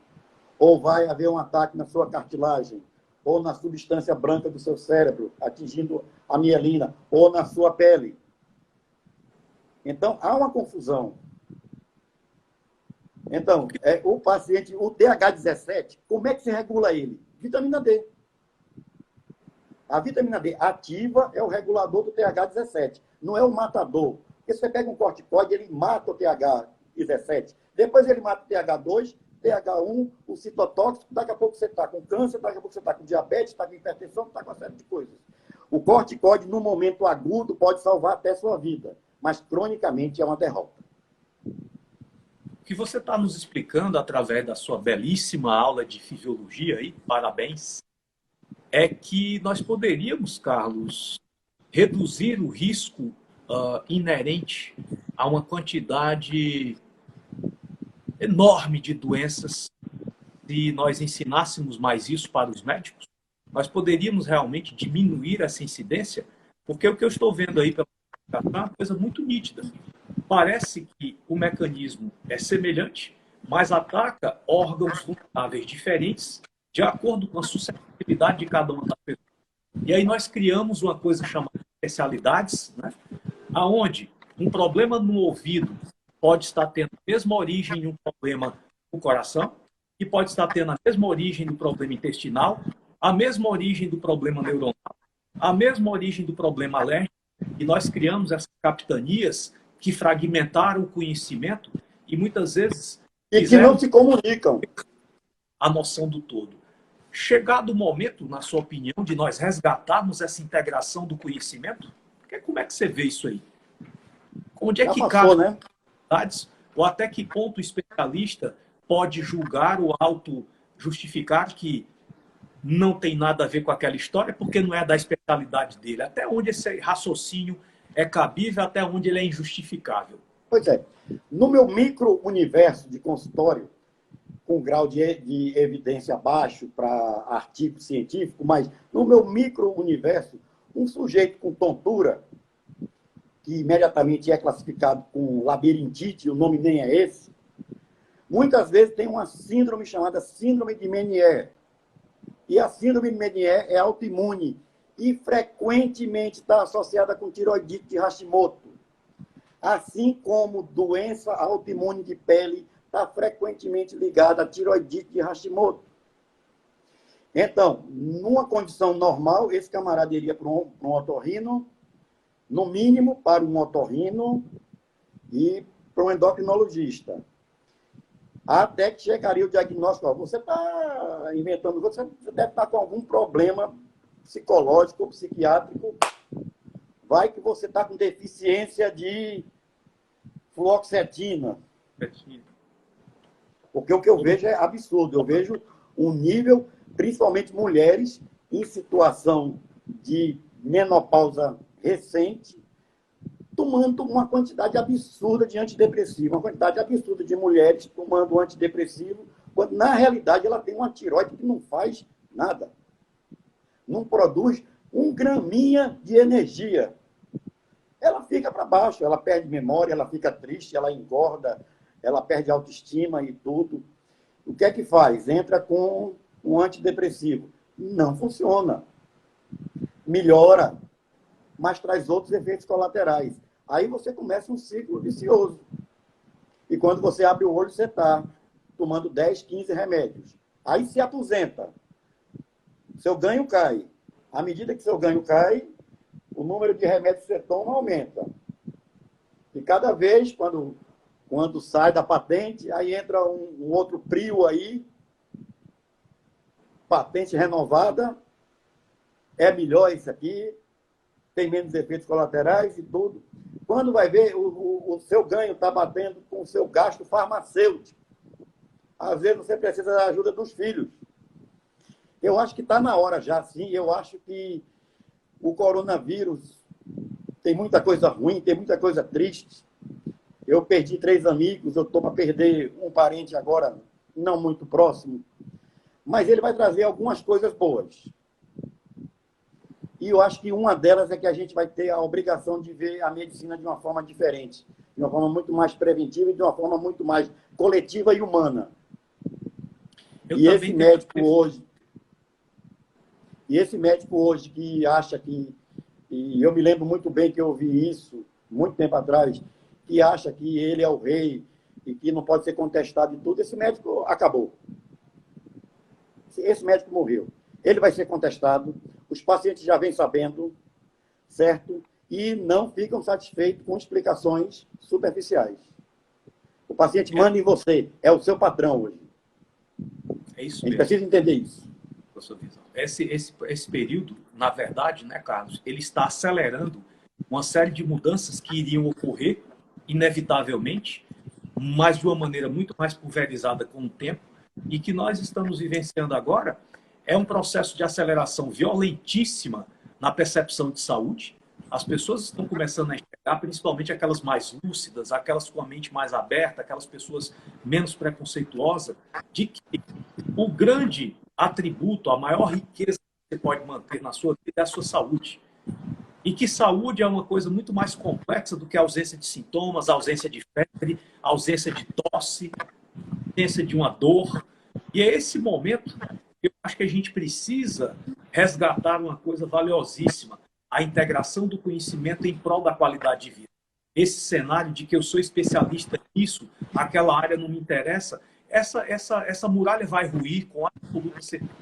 Ou vai haver um ataque na sua cartilagem, ou na substância branca do seu cérebro, atingindo a mielina, ou na sua pele. Então, há uma confusão. Então, o paciente, o TH17, como é que se regula ele? Vitamina D. A vitamina D ativa é o regulador do TH17, não é o matador. Porque você pega um corticoide, ele mata o TH17. Depois ele mata o TH2, TH1, o citotóxico, daqui a pouco você está com câncer, daqui a pouco você está com diabetes, está com hipertensão, está com uma série de coisas. O corticoide, no momento agudo, pode salvar até sua vida, mas cronicamente é uma derrota. O que você está nos explicando através da sua belíssima aula de fisiologia, aí, parabéns, é que nós poderíamos, Carlos, reduzir o risco inerente a uma quantidade enorme de doenças se nós ensinássemos mais isso para os médicos. Nós poderíamos realmente diminuir essa incidência, porque o que eu estou vendo aí pela comunicação é uma coisa muito nítida. Parece que o mecanismo é semelhante, mas ataca órgãos vulneráveis diferentes de acordo com a suscetibilidade de cada uma das pessoas. E aí nós criamos uma coisa chamada especialidades, né? Aonde um problema no ouvido pode estar tendo a mesma origem de um problema no coração, que pode estar tendo a mesma origem do problema intestinal, a mesma origem do problema neuronal, a mesma origem do problema alérgico, e nós criamos essas capitanias que fragmentaram o conhecimento e muitas vezes e que não se comunicam. A noção do todo. Chegado o momento, na sua opinião, de nós resgatarmos essa integração do conhecimento, porque como é que você vê isso aí? Onde é que cabe, né? Ou até que ponto o especialista pode julgar ou auto-justificar que não tem nada a ver com aquela história, porque não é da especialidade dele? Até onde esse raciocínio é cabível, até onde ele é injustificável? Pois é. No meu micro-universo de consultório, com grau de evidência baixo para artigo científico, mas no meu micro-universo, um sujeito com tontura, que imediatamente é classificado com labirintite, o nome nem é esse, muitas vezes tem uma síndrome chamada síndrome de Meniere. E a síndrome de Meniere é autoimune e frequentemente está associada com tiroidite de Hashimoto. Assim como doença autoimune de pele está frequentemente ligada à tiroidite de Hashimoto. Então, numa condição normal, esse camarada iria para um otorrino, no mínimo para um otorrino e para um endocrinologista. Até que chegaria o diagnóstico, ó, você está inventando, você deve estar com algum problema psicológico ou psiquiátrico, vai que você está com deficiência de fluoxetina. Porque o que eu vejo é absurdo. Eu vejo um nível, principalmente mulheres, em situação de menopausa recente, tomando uma quantidade absurda de antidepressivo, uma quantidade absurda de mulheres tomando antidepressivo, quando na realidade ela tem uma tireoide que não faz nada. Não produz um graminha de energia. Ela fica para baixo, ela perde memória, ela fica triste, ela engorda, ela perde autoestima e tudo. O que é que faz? Entra com um antidepressivo. Não funciona. Melhora, mas traz outros efeitos colaterais. Aí você começa um ciclo vicioso. E quando você abre o olho, você está tomando 10, 15 remédios. Aí se aposenta. Seu ganho cai. À medida que seu ganho cai, o número de remédios que você toma aumenta. E cada vez, quando sai da patente, aí entra um outro PRIO aí, patente renovada, é melhor isso aqui, tem menos efeitos colaterais e tudo. Quando vai ver, o seu ganho está batendo com o seu gasto farmacêutico. Às vezes você precisa da ajuda dos filhos. Eu acho que está na hora já, sim. Eu acho que o coronavírus tem muita coisa ruim, tem muita coisa triste. Eu perdi 3 amigos, eu estou para perder um parente agora, não muito próximo. Mas ele vai trazer algumas coisas boas. E eu acho que uma delas é que a gente vai ter a obrigação de ver a medicina de uma forma diferente, de uma forma muito mais preventiva e de uma forma muito mais coletiva e humana. E esse médico hoje que acha que, e eu me lembro muito bem que eu ouvi isso muito tempo atrás, que acha que ele é o rei e que não pode ser contestado e tudo, esse médico acabou. Esse médico morreu. Ele vai ser contestado, os pacientes já vêm sabendo, certo? E não ficam satisfeitos com explicações superficiais. O paciente manda em você, é o seu patrão hoje. É isso mesmo. A gente precisa entender isso. Esse período, na verdade, né, Carlos, ele está acelerando uma série de mudanças que iriam ocorrer inevitavelmente mas de uma maneira muito mais pulverizada com o tempo, e que nós estamos vivenciando agora é um processo de aceleração violentíssima na percepção de saúde. As pessoas estão começando a enxergar, principalmente aquelas mais lúcidas, aquelas com a mente mais aberta, aquelas pessoas menos preconceituosas, de que o grande atributo, a maior riqueza que você pode manter na sua vida é a sua saúde. E que saúde é uma coisa muito mais complexa do que a ausência de sintomas, a ausência de febre, a ausência de tosse, a ausência de uma dor. E é esse momento que eu acho que a gente precisa resgatar uma coisa valiosíssima, a integração do conhecimento em prol da qualidade de vida. Esse cenário de que eu sou especialista nisso, aquela área não me interessa, essa muralha vai ruir com absoluta certeza.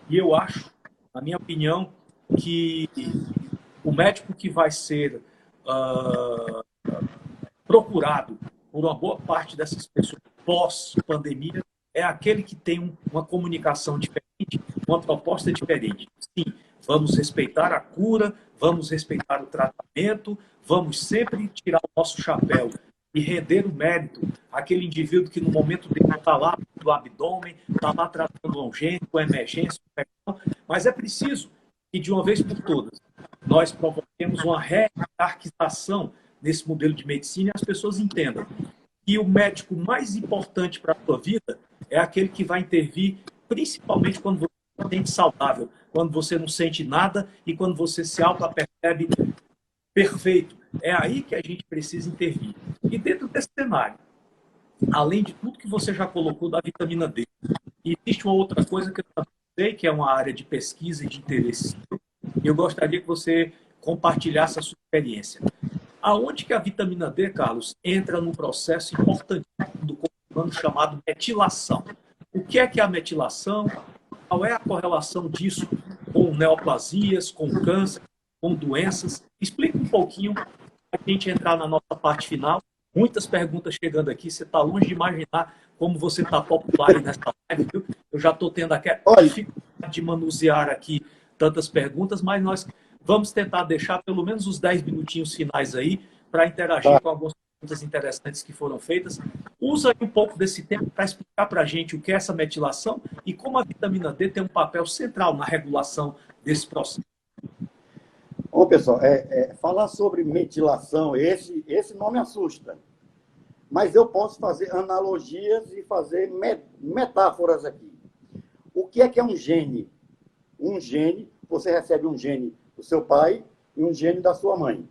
E eu acho, na minha opinião, que o médico que vai ser procurado por uma boa parte dessas pessoas pós-pandemia é aquele que tem uma comunicação diferente, uma proposta diferente. Sim, vamos respeitar a cura, vamos respeitar o tratamento, vamos sempre tirar o nosso chapéu e render o mérito àquele indivíduo que no momento dele está lá do abdômen, está lá tratando urgência, com emergência, mas é preciso que de uma vez por todas nós provoquemos uma hierarquização nesse modelo de medicina e as pessoas entendam que o médico mais importante para a sua vida é aquele que vai intervir principalmente quando você se sente saudável, quando você não sente nada e quando você se auto-percebe perfeito. É aí que a gente precisa intervir. E dentro desse cenário, além de tudo que você já colocou da vitamina D, existe uma outra coisa que eu também sei, que é uma área de pesquisa e de interesse. Eu gostaria que você compartilhasse a sua experiência. Aonde que a vitamina D, Carlos, entra num processo importante do corpo humano chamado metilação? O que é a metilação? Qual é a correlação disso com neoplasias, com câncer, com doenças? Explica um pouquinho para a gente entrar na nossa parte final. Muitas perguntas chegando aqui. Você está longe de imaginar como você está popular nessa live, viu? Eu já estou tendo aquela dificuldade de manusear aqui tantas perguntas, mas nós vamos tentar deixar pelo menos os 10 minutinhos finais aí para interagir com algumas perguntas interessantes que foram feitas. Usa aí um pouco desse tempo para explicar para a gente o que é essa metilação e como a vitamina D tem um papel central na regulação desse processo. Bom, pessoal, falar sobre metilação, esse nome assusta. Mas eu posso fazer analogias e fazer metáforas aqui. O que é um gene? Um gene, você recebe um gene do seu pai e um gene da sua mãe.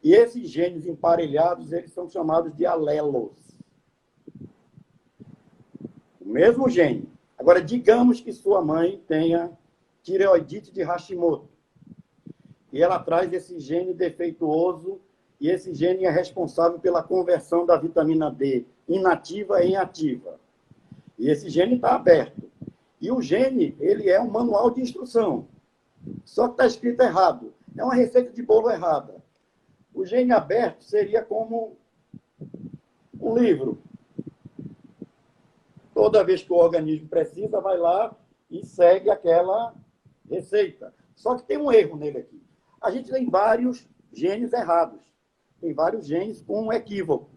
E esses genes emparelhados, eles são chamados de alelos. O mesmo gene. Agora, digamos que sua mãe tenha tireoidite de Hashimoto. E ela traz esse gene defeituoso, e esse gene é responsável pela conversão da vitamina D inativa em ativa. E esse gene está aberto. E o gene, ele é um manual de instrução. Só que está escrito errado. É uma receita de bolo errada. O gene aberto seria como um livro. Toda vez que o organismo precisa, vai lá e segue aquela receita. Só que tem um erro nele aqui. A gente tem vários genes errados. Tem vários genes com equívocos.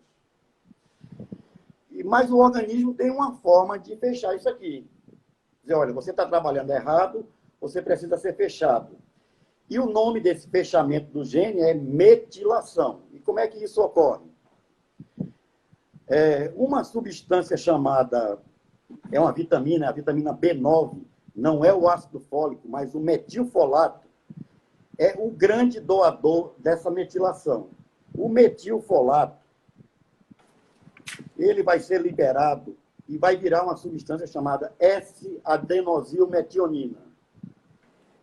Mas o organismo tem uma forma de fechar isso aqui. Dizer, olha, você está trabalhando errado, você precisa ser fechado. E o nome desse fechamento do gene é metilação. E como é que isso ocorre? Uma substância chamada, é uma vitamina, a vitamina B9, não é o ácido fólico, mas o metilfolato, é o grande doador dessa metilação. O metilfolato, ele vai ser liberado e vai virar uma substância chamada S-adenosilmetionina.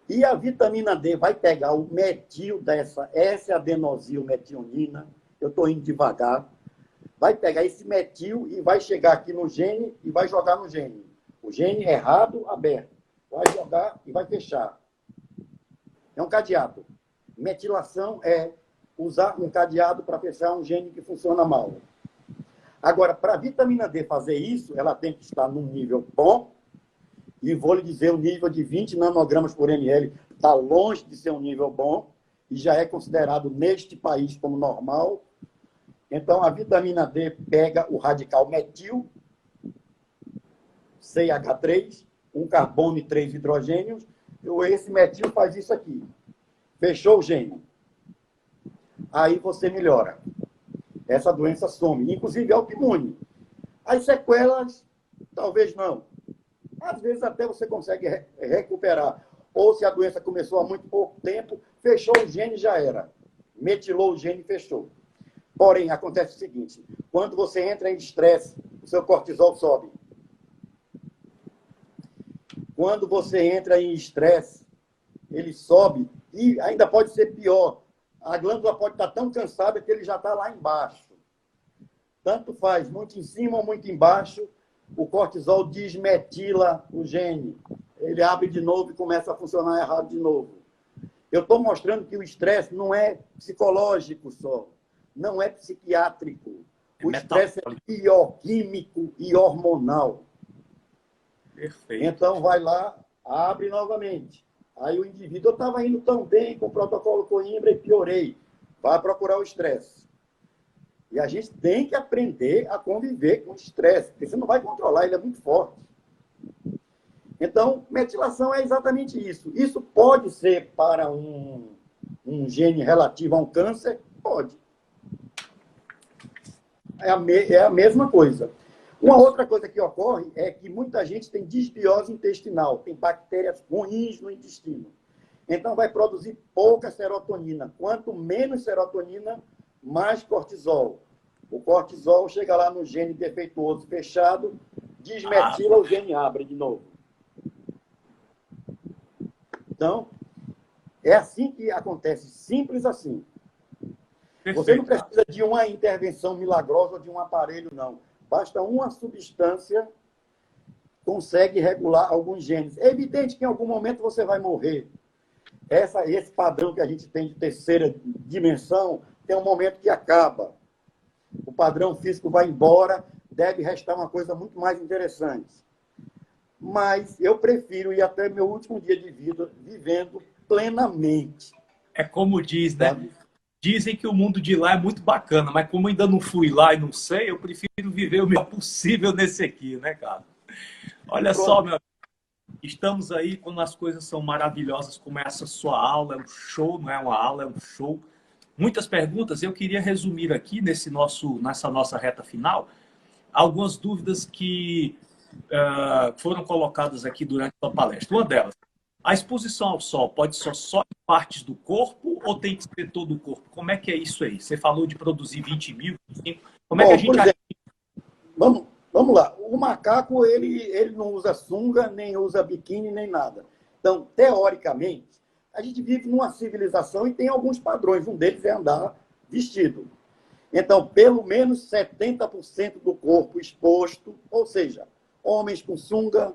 E a vitamina D vai pegar o metil dessa S-adenosilmetionina, eu estou indo devagar, vai pegar esse metil e vai chegar aqui no gene e vai jogar no gene. O gene errado, aberto. Vai jogar e vai fechar. É um cadeado. Metilação é usar um cadeado para fechar um gene que funciona mal. Agora, para a vitamina D fazer isso, ela tem que estar num nível bom, e vou lhe dizer, o nível de 20 nanogramas por ml está longe de ser um nível bom, e já é considerado neste país como normal. Então, a vitamina D pega o radical metil, CH3, um carbono e 3 hidrogênios. Esse metil faz isso aqui. Fechou o gene. Aí você melhora. Essa doença some. Inclusive, é autoimune. As sequelas, talvez não. Às vezes, até você consegue recuperar. Ou se a doença começou há muito pouco tempo, fechou o gene, já era. Metilou o gene e fechou. Porém, acontece o seguinte. Quando você entra em estresse, o seu cortisol sobe. Quando você entra em estresse, ele sobe e ainda pode ser pior. A glândula pode estar tão cansada que ele já está lá embaixo. Tanto faz, muito em cima ou muito embaixo, o cortisol desmetila o gene. Ele abre de novo e começa a funcionar errado de novo. Eu estou mostrando que o estresse não é psicológico só, não é psiquiátrico. O estresse é bioquímico e hormonal. Perfeito. Então, vai lá, abre novamente. Aí o indivíduo, eu estava indo tão bem com o protocolo Coimbra e piorei. Vai procurar o estresse. E a gente tem que aprender a conviver com o estresse, porque você não vai controlar, ele é muito forte. Então, metilação é exatamente isso. Isso pode ser para um gene relativo a um câncer? Pode. É a mesma coisa. Uma outra coisa que ocorre é que muita gente tem disbiose intestinal, tem bactérias ruins no intestino. Então, vai produzir pouca serotonina. Quanto menos serotonina, mais cortisol. O cortisol chega lá no gene defeituoso fechado, desmetila, o gene abre de novo. Então, é assim que acontece, simples assim. Perfeito. Você não precisa de uma intervenção milagrosa ou de um aparelho, não. Basta uma substância consegue regular alguns genes. É evidente que em algum momento você vai morrer. Esse padrão que a gente tem de terceira dimensão tem um momento que acaba. O padrão físico vai embora, deve restar uma coisa muito mais interessante. Mas eu prefiro ir até meu último dia de vida vivendo plenamente. É como diz, né? Sabe? Dizem que o mundo de lá é muito bacana, mas como ainda não fui lá e não sei, eu prefiro viver o melhor possível nesse aqui, né, cara? Olha só, meu amigo, estamos aí quando as coisas são maravilhosas, como essa sua aula, é um show, não é uma aula, é um show. Muitas perguntas, eu queria resumir aqui nessa nossa reta final, algumas dúvidas que foram colocadas aqui durante a palestra. Uma delas, a exposição ao sol pode ser só em partes do corpo ou tem que ser todo o corpo? Como é que é isso aí? Você falou de produzir 20 mil, 25. Como é que a gente... Por exemplo, vamos lá. O macaco, ele não usa sunga, nem usa biquíni, nem nada. Então, teoricamente, a gente vive numa civilização e tem alguns padrões. Um deles é andar vestido. Então, pelo menos 70% do corpo exposto, ou seja, homens com sunga,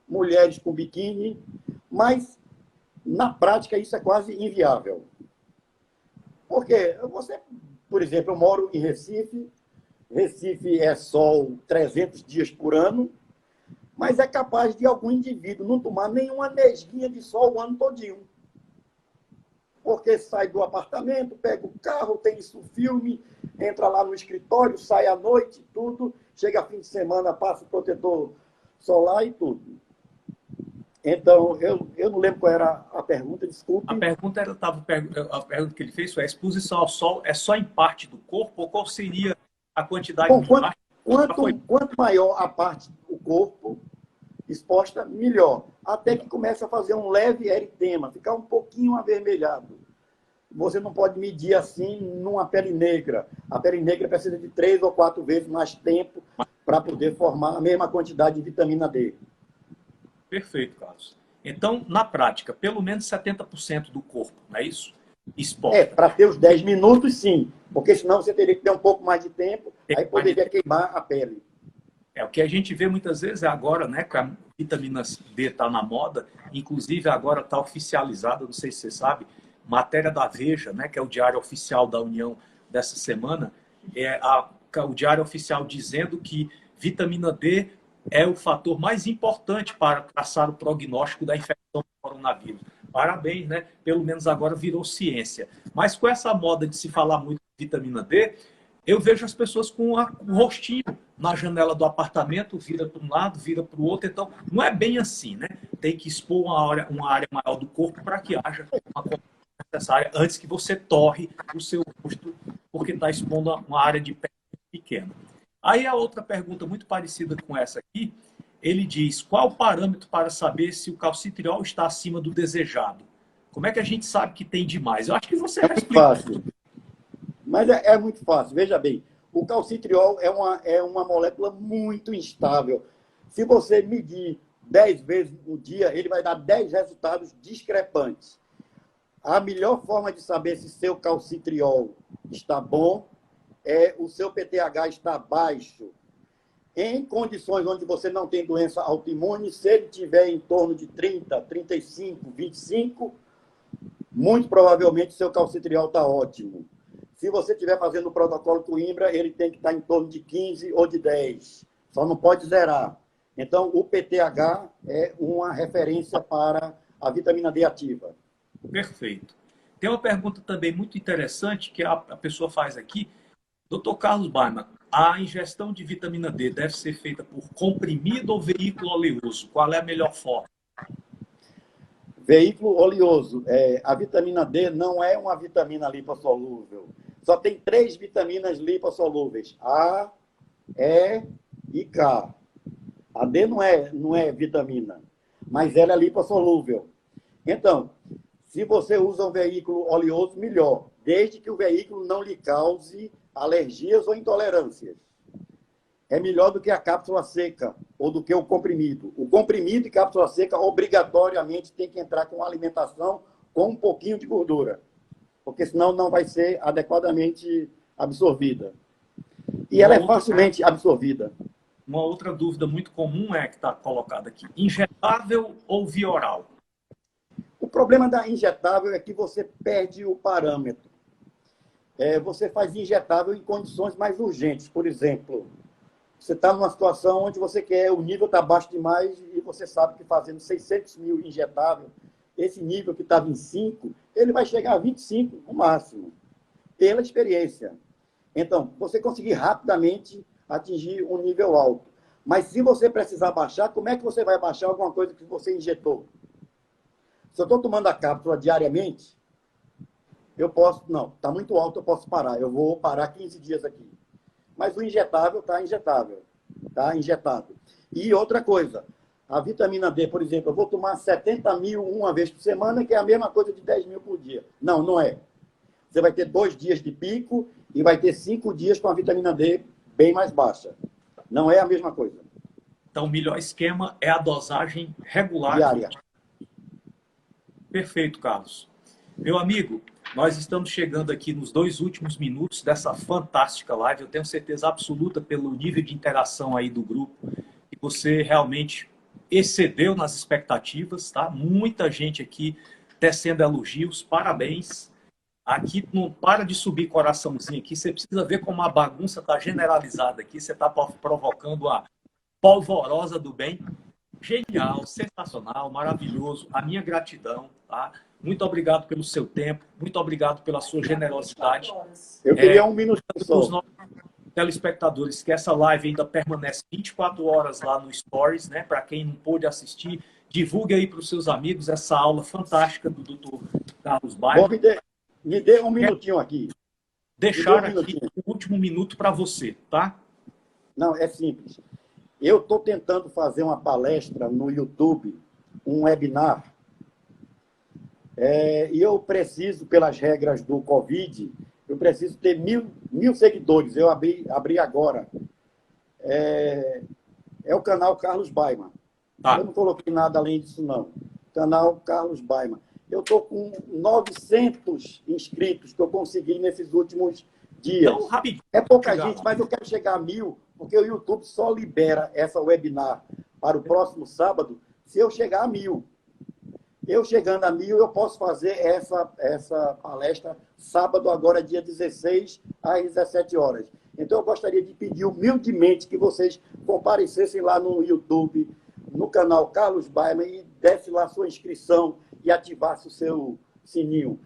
mulheres com biquíni, mas, na prática, isso é quase inviável. Porque você, por exemplo, eu moro em Recife, Recife é sol 300 dias por ano, mas é capaz de algum indivíduo não tomar nenhuma nesguinha de sol o ano todinho. Porque sai do apartamento, pega o carro, tem isso filme, entra lá no escritório, sai à noite, tudo, chega fim de semana, passa o protetor solar e tudo. Então, eu não lembro qual era a pergunta, desculpe. A pergunta que ele fez foi: a exposição ao sol é só em parte do corpo ou qual seria a quantidade de parte? Quanto maior a parte do corpo exposta, melhor. Até que começa a fazer um leve eritema, ficar um pouquinho avermelhado. Você não pode medir assim numa pele negra. A pele negra precisa de 3 ou 4 vezes mais tempo para poder formar a mesma quantidade de vitamina D. Perfeito, Carlos. Então, na prática, pelo menos 70% do corpo, não é isso? Exposta. Para ter os 10 minutos, sim. Porque senão você teria que ter um pouco mais de tempo, aí poderia queimar a pele. O que a gente vê muitas vezes é agora, né, que a vitamina D está na moda, inclusive agora está oficializada, não sei se você sabe, matéria da Veja, né, que é o diário oficial da União dessa semana, o diário oficial dizendo que vitamina D é o fator mais importante para traçar o prognóstico da infecção do coronavírus. Parabéns, né? Pelo menos agora virou ciência. Mas com essa moda de se falar muito de vitamina D, eu vejo as pessoas com o rostinho na janela do apartamento, vira para um lado, vira para o outro. Então, não é bem assim, né? Tem que expor uma área maior do corpo para que haja uma cobertura necessária antes que você torre o seu rosto, porque está expondo uma área de pele pequena. Aí a outra pergunta muito parecida com essa aqui, ele diz, qual o parâmetro para saber se o calcitriol está acima do desejado? Como é que a gente sabe que tem demais? Eu acho que você já explicou. Fácil. Mas é muito fácil. Veja bem, o calcitriol é uma molécula muito instável. Se você medir 10 vezes no dia, ele vai dar 10 resultados discrepantes. A melhor forma de saber se seu calcitriol está bom é o seu PTH está baixo. Em condições onde você não tem doença autoimune, se ele tiver em torno de 30, 35, 25, muito provavelmente seu calcitriol está ótimo. Se você estiver fazendo o protocolo Coimbra, ele tem que estar em torno de 15 ou de 10. Só não pode zerar. Então, o PTH é uma referência para a vitamina D ativa. Perfeito. Tem uma pergunta também muito interessante que a pessoa faz aqui. Dr. Carlos Baiman, a ingestão de vitamina D deve ser feita por comprimido ou veículo oleoso? Qual é a melhor forma? Veículo oleoso. A vitamina D não é uma vitamina lipossolúvel. Só tem 3 vitaminas lipossolúveis. A, E e K. A D não é vitamina, mas ela é lipossolúvel. Então, se você usa um veículo oleoso, melhor. Desde que o veículo não lhe cause alergias ou intolerâncias. É melhor do que a cápsula seca ou do que o comprimido. O comprimido e cápsula seca obrigatoriamente tem que entrar com alimentação com um pouquinho de gordura, porque senão não vai ser adequadamente absorvida. E ela é facilmente absorvida. Uma outra dúvida muito comum é que está colocada aqui. Injetável ou via oral? O problema da injetável é que você perde o parâmetro. Você faz injetável em condições mais urgentes. Por exemplo, você está numa situação onde você quer, o nível está baixo demais e você sabe que fazendo 600 mil injetável, esse nível que estava em 5, ele vai chegar a 25 no máximo, pela experiência. Então, você conseguir rapidamente atingir um nível alto. Mas se você precisar baixar, como é que você vai baixar alguma coisa que você injetou? Se eu estou tomando a cápsula diariamente, eu posso... Não, está muito alto, eu posso parar. Eu vou parar 15 dias aqui. Mas o injetável está injetável. Está injetado. E outra coisa, a vitamina D, por exemplo, eu vou tomar 70 mil uma vez por semana, que é a mesma coisa de 10 mil por dia. Não, não é. Você vai ter 2 dias de pico e vai ter 5 dias com a vitamina D bem mais baixa. Não é a mesma coisa. Então, o melhor esquema é a dosagem regular. Diária. Perfeito, Carlos. Meu amigo, nós estamos chegando aqui nos 2 últimos minutos dessa fantástica live. Eu tenho certeza absoluta, pelo nível de interação aí do grupo, que você realmente excedeu nas expectativas, tá? Muita gente aqui tecendo elogios, parabéns. Aqui não para de subir coraçãozinho aqui, você precisa ver como a bagunça está generalizada aqui, você está provocando a polvorosa do bem. Genial, sensacional, maravilhoso. A minha gratidão, tá? Muito obrigado pelo seu tempo, muito obrigado pela sua generosidade. Eu queria um minuto só. Os nossos telespectadores, que essa live ainda permanece 24 horas lá no Stories, né? Para quem não pôde assistir, divulgue aí para os seus amigos essa aula fantástica do Dr. Carlos Baiman. Me dê um minutinho aqui. Deixar aqui o último minuto para você, tá? Não, é simples. Eu estou tentando fazer uma palestra no YouTube, um webinar, e eu preciso, pelas regras do Covid, eu preciso ter mil seguidores. Eu abri agora. É o canal Carlos Baiman. Tá. Eu não coloquei nada além disso, não. Canal Carlos Baiman. Eu estou com 900 inscritos que eu consegui nesses últimos dias. Então, rapidinho. É pouca gente, mas eu quero chegar a 1000, porque o YouTube só libera essa webinar para o próximo sábado se eu chegar a 1000. Eu chegando a 1000, eu posso fazer essa palestra sábado, agora dia 16, às 17 horas. Então, eu gostaria de pedir humildemente que vocês comparecessem lá no YouTube, no canal Carlos Baiman, e desse lá sua inscrição e ativasse o seu sininho.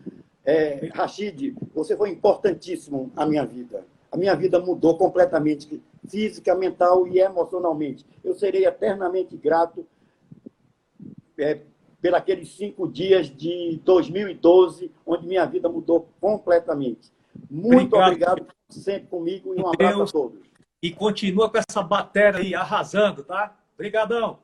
Rashid, você foi importantíssimo na minha vida. A minha vida mudou completamente, física, mental e emocionalmente. Eu serei eternamente grato por aqueles 5 dias de 2012, onde minha vida mudou completamente. Muito obrigado sempre comigo e um abraço a todos. E continua com essa bateria aí, arrasando, tá? Obrigadão.